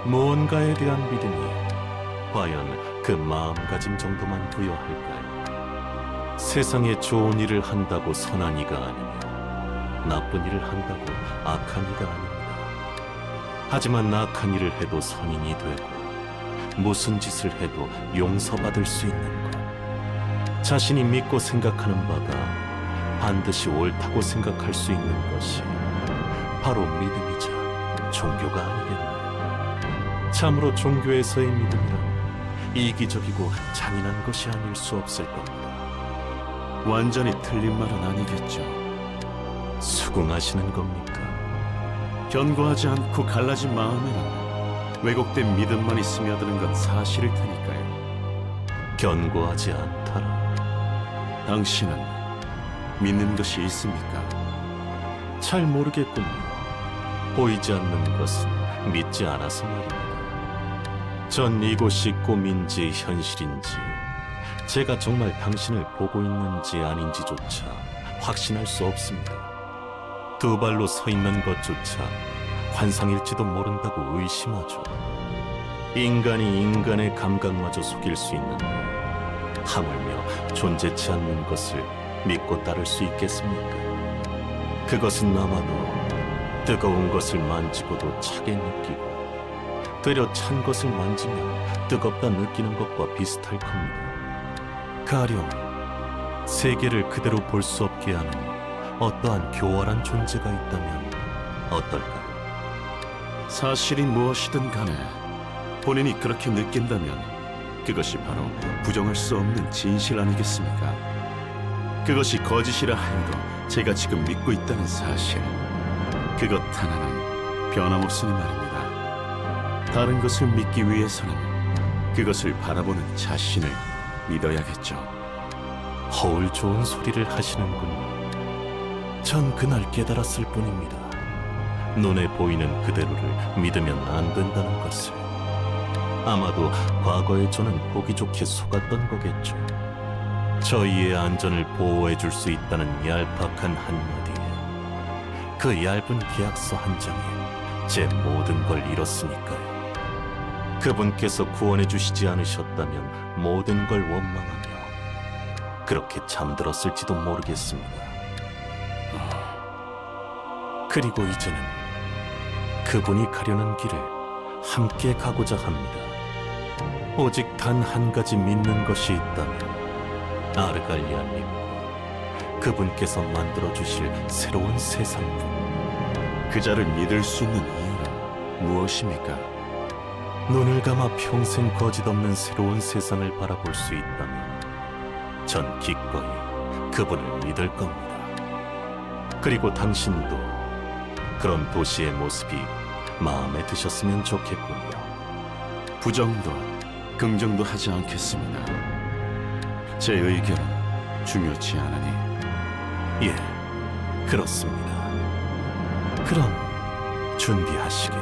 무언가에 대한 믿음이 과연 그 마음가짐 정도만 부여할까요? 세상에 좋은 일을 한다고 선한 이가 아니며 나쁜 일을 한다고 악한 이가 아닙니다. 하지만 악한 일을 해도 선인이 되고 무슨 짓을 해도 용서받을 수 있는 것, 자신이 믿고 생각하는 바가 반드시 옳다고 생각할 수 있는 것이 바로 믿음이자 종교가 아니겠나요? 참으로 종교에서의 믿음이란 이기적이고 잔인한 것이 아닐 수 없을 겁니다. 완전히 틀린 말은 아니겠죠. 수긍하시는 겁니까? 견고하지 않고 갈라진 마음에는 왜곡된 믿음만이 스며드는 건 사실일 테니까요. 견고하지 않다라. 당신은 믿는 것이 있습니까? 잘 모르겠군요. 보이지 않는 것은 믿지 않아서 말입니다. 전 이곳이 꿈인지 현실인지, 제가 정말 당신을 보고 있는지 아닌지조차 확신할 수 없습니다. 두 발로 서 있는 것조차 환상일지도 모른다고 의심하죠. 인간이 인간의 감각마저 속일 수 있는데 하물며 존재치 않는 것을 믿고 따를 수 있겠습니까? 그것은 아마도 뜨거운 것을 만지고도 차게 느끼고 되려 찬 것을 만지면 뜨겁다 느끼는 것과 비슷할 겁니다. 가령 세계를 그대로 볼 수 없게 하는 어떠한 교활한 존재가 있다면 어떨까요? 사실이 무엇이든 간에 본인이 그렇게 느낀다면 그것이 바로 부정할 수 없는 진실 아니겠습니까? 그것이 거짓이라 하여도 제가 지금 믿고 있다는 사실, 그것 하나는 변함없으니 말입니다. 다른 것을 믿기 위해서는 그것을 바라보는 자신을 믿어야겠죠. 허울 좋은 소리를 하시는군요. 전 그날 깨달았을 뿐입니다. 눈에 보이는 그대로를 믿으면 안 된다는 것을. 아마도 과거에 저는 보기 좋게 속았던 거겠죠. 저희의 안전을 보호해 줄 수 있다는 얄팍한 한마디에, 그 얇은 계약서 한 장에 제 모든 걸 잃었으니까요. 그분께서 구원해 주시지 않으셨다면 모든 걸 원망하며 그렇게 잠들었을지도 모르겠습니다. 그리고 이제는 그분이 가려는 길을 함께 가고자 합니다. 오직 단 한 가지 믿는 것이 있다면 아르갈리아님과 그분께서 만들어주실 새로운 세상뿐. 그자를 믿을 수 있는 이유는 무엇입니까? 눈을 감아 평생 거짓없는 새로운 세상을 바라볼 수 있다면 전 기꺼이 그분을 믿을 겁니다. 그리고 당신도 그런 도시의 모습이 마음에 드셨으면 좋겠군요. 부정도 긍정도 하지 않겠습니다. 제 의견은 중요치 않으니. 예, 그렇습니다. 그럼 준비하시게.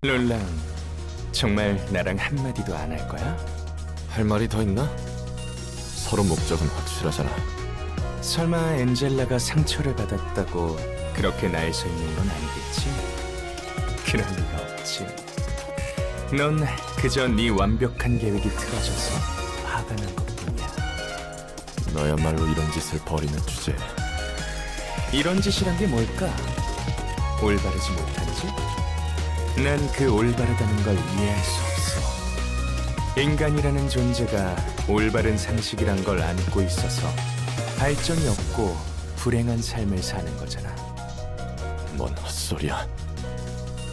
롤랑, 정말 나랑 한마디도 안 할 거야? 할 말이 더 있나? 서로 목적은 확실하잖아. 설마 엔젤라가 상처를 받았다고 그렇게 날 서 있는 건 아니겠지? 그럴 리가 없지. 넌 그저 네 완벽한 계획이 틀어져서 화가 난 것뿐이야. 너야말로 이런 짓을 벌이는 주제에 이런 짓이란 게 뭘까? 올바르지 못한 짓? 난 그 올바르다는 걸 이해할 수 없어. 인간이라는 존재가 올바른 상식이란 걸 안고 있어서 발전이 없고 불행한 삶을 사는 거잖아. 뭔 헛소리야.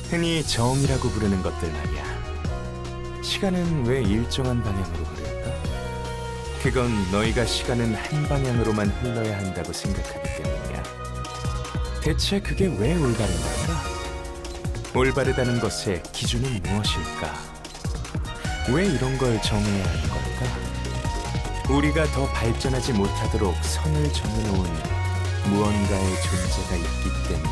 흔히 정이라고 부르는 것들 말이야. 시간은 왜 일정한 방향으로 흐를까? 그건 너희가 시간은 한 방향으로만 흘러야 한다고 생각하기 때문이야. 대체 그게 왜 올바른 걸까? 올바르다는 것의 기준은 무엇일까? 왜 이런 걸 정해야 하는 걸까? 우리가 더 발전하지 못하도록 선을 정해놓은 무언가의 존재가 있기 때문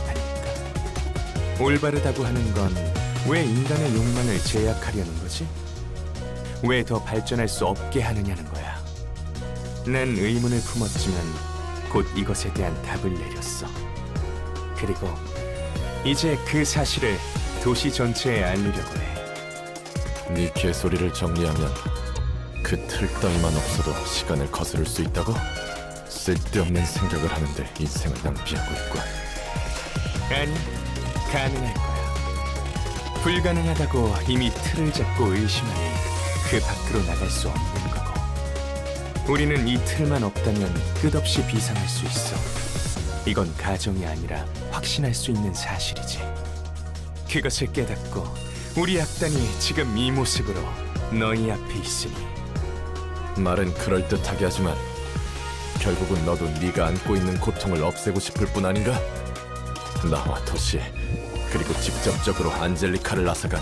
아닐까? 올바르다고 하는 건 왜 인간의 욕망을 제약하려는 거지? 왜 더 발전할 수 없게 하느냐는 거야. 난 의문을 품었지만 곧 이것에 대한 답을 내렸어. 그리고 이제 그 사실을 도시 전체에 알리려고 해. 네 개소리를 정리하면 그 틀덩이만 없어도 시간을 거스를 수 있다고? 쓸데없는 생각을 하는데 인생을 낭비하고 있군. 아니, 가능할 거야. 불가능하다고 이미 틀을 잡고 의심하니 그 밖으로 나갈 수 없는 거고. 우리는 이 틀만 없다면 끝없이 비상할 수 있어. 이건 가정이 아니라 확신할 수 있는 사실이지. 그것을 깨닫고 우리 악단이 지금 이 모습으로 너희 앞에 있으니. 말은 그럴듯하게 하지만 결국은 너도 네가 안고 있는 고통을 없애고 싶을 뿐 아닌가? 나와 도시 그리고 직접적으로 안젤리카를 앗아간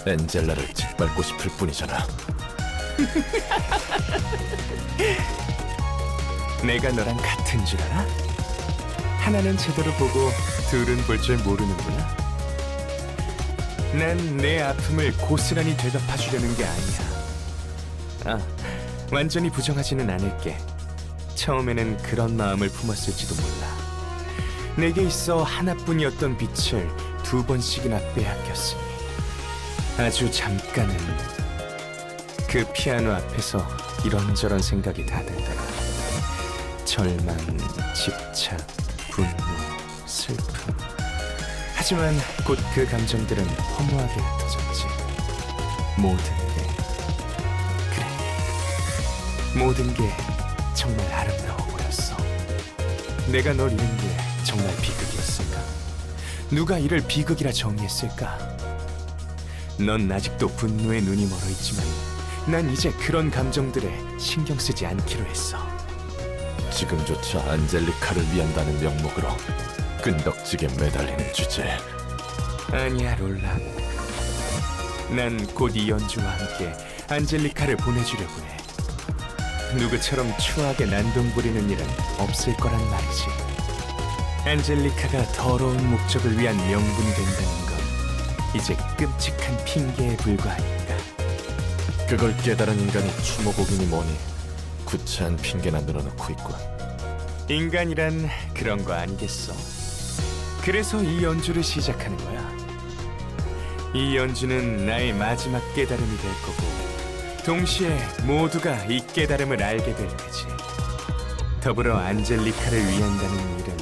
엔젤라를 짓밟고 싶을 뿐이잖아. 내가 너랑 같은 줄 알아? 하나는 제대로 보고 둘은 볼 줄 모르는구나. 난 내 아픔을 고스란히 되갚아주려는 게 아니야. 완전히 부정하지는 않을게. 처음에는 그런 마음을 품었을지도 몰라. 내게 있어 하나뿐이었던 빛을 2번씩이나 빼앗겼으니. 아주 잠깐은 그 피아노 앞에서 이런저런 생각이 다 들다가 절망, 집착, 분노, 슬픔. 하지만 곧 그 감정들은 허무하게 흩어졌지. 모든 게, 그래, 모든 게 정말 아름다워 보였어. 내가 널 잃은 게 정말 비극이었을까? 누가 이를 비극이라 정의했을까? 넌 아직도 분노에 눈이 멀어 있지만 난 이제 그런 감정들에 신경 쓰지 않기로 했어. 지금조차 안젤리카를 위한다는 명목으로 끈덕지게 매달리는 주제. 아니야, 롤라. 난 곧 이 연주와 함께 안젤리카를 보내주려고 해. 누구처럼 추하게 난동부리는 일은 없을 거란 말이지. 안젤리카가 더러운 목적을 위한 명분이 된다는 건 이제 끔찍한 핑계에 불과하니까. 그걸 깨달은 인간이 추모곡이니 뭐니 구차한 핑계나 늘어놓고 있군. 인간이란 그런 거 아니겠어? 그래서 이 연주를 시작하는 거야. 이 연주는 나의 마지막 깨달음이 될 거고 동시에 모두가 이 깨달음을 알게 될 테지. 더불어 안젤리카를 위한다는 일은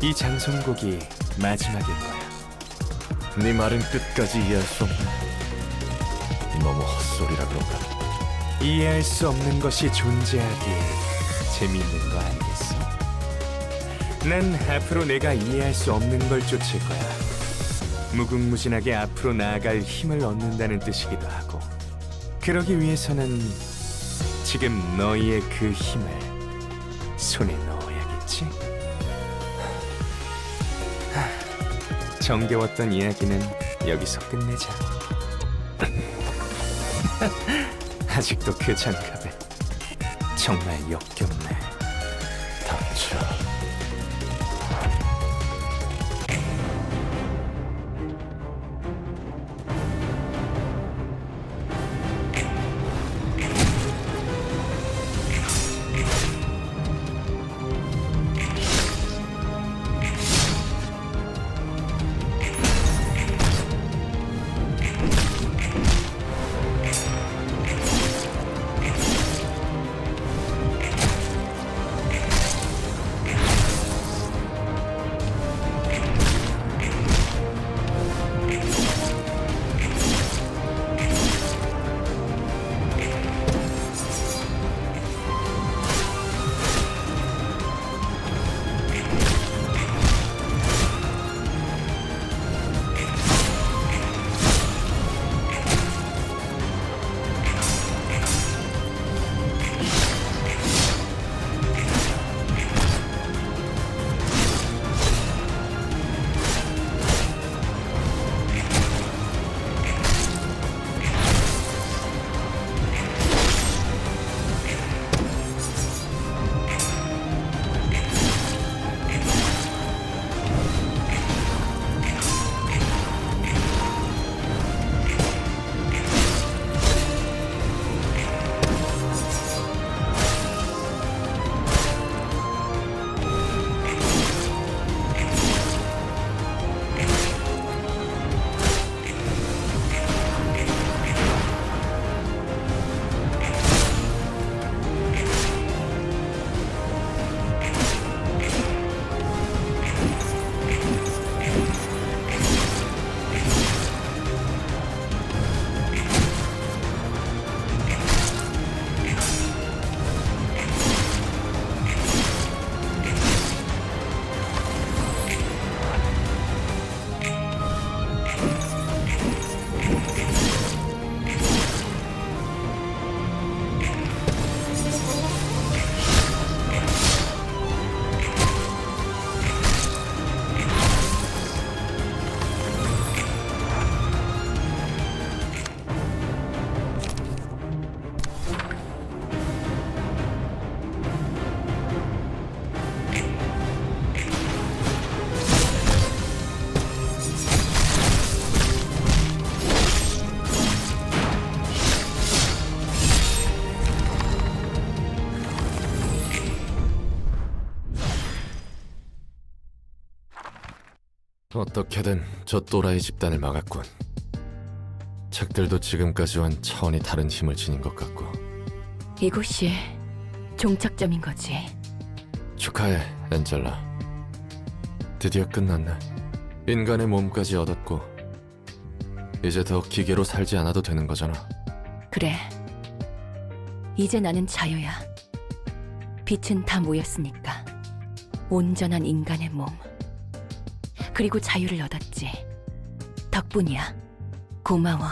이 장송곡이 마지막일 거야. 네 말은 끝까지 이해할 수 없네. 너무 헛소리라 그런가? 이해할 수 없는 것이 존재하기에 재미있는 거 아니겠어? 난 앞으로 내가 이해할 수 없는 걸 쫓을 거야. 무궁무진하게 앞으로 나아갈 힘을 얻는다는 뜻이기도 하고. 그러기 위해서는 지금 너희의 그 힘을 손에 넣어야겠지? 정겨웠던 이야기는 여기서 끝내자. 아직도 그 장갑에 정말 역겹네. 닥쳐. 어떻게든 저 또라이 집단을 막았군. 책들도 지금까지와는 차원이 다른 힘을 지닌 것 같고. 이곳이 종착점인 거지. 축하해, 엔젤라. 드디어 끝났네. 인간의 몸까지 얻었고 이제 더 기계로 살지 않아도 되는 거잖아. 그래. 이제 나는 자유야. 빛은 다 모였으니까. 온전한 인간의 몸. 그리고 자유를 얻었지. 덕분이야. 고마워.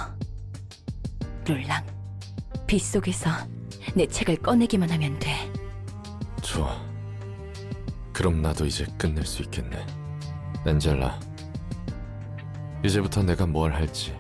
룰랑. 빛 속에서 내 책을 꺼내기만 하면 돼. 좋아. 그럼 나도 이제 끝낼 수 있겠네. 엔젤라. 이제부터 내가 뭘 할지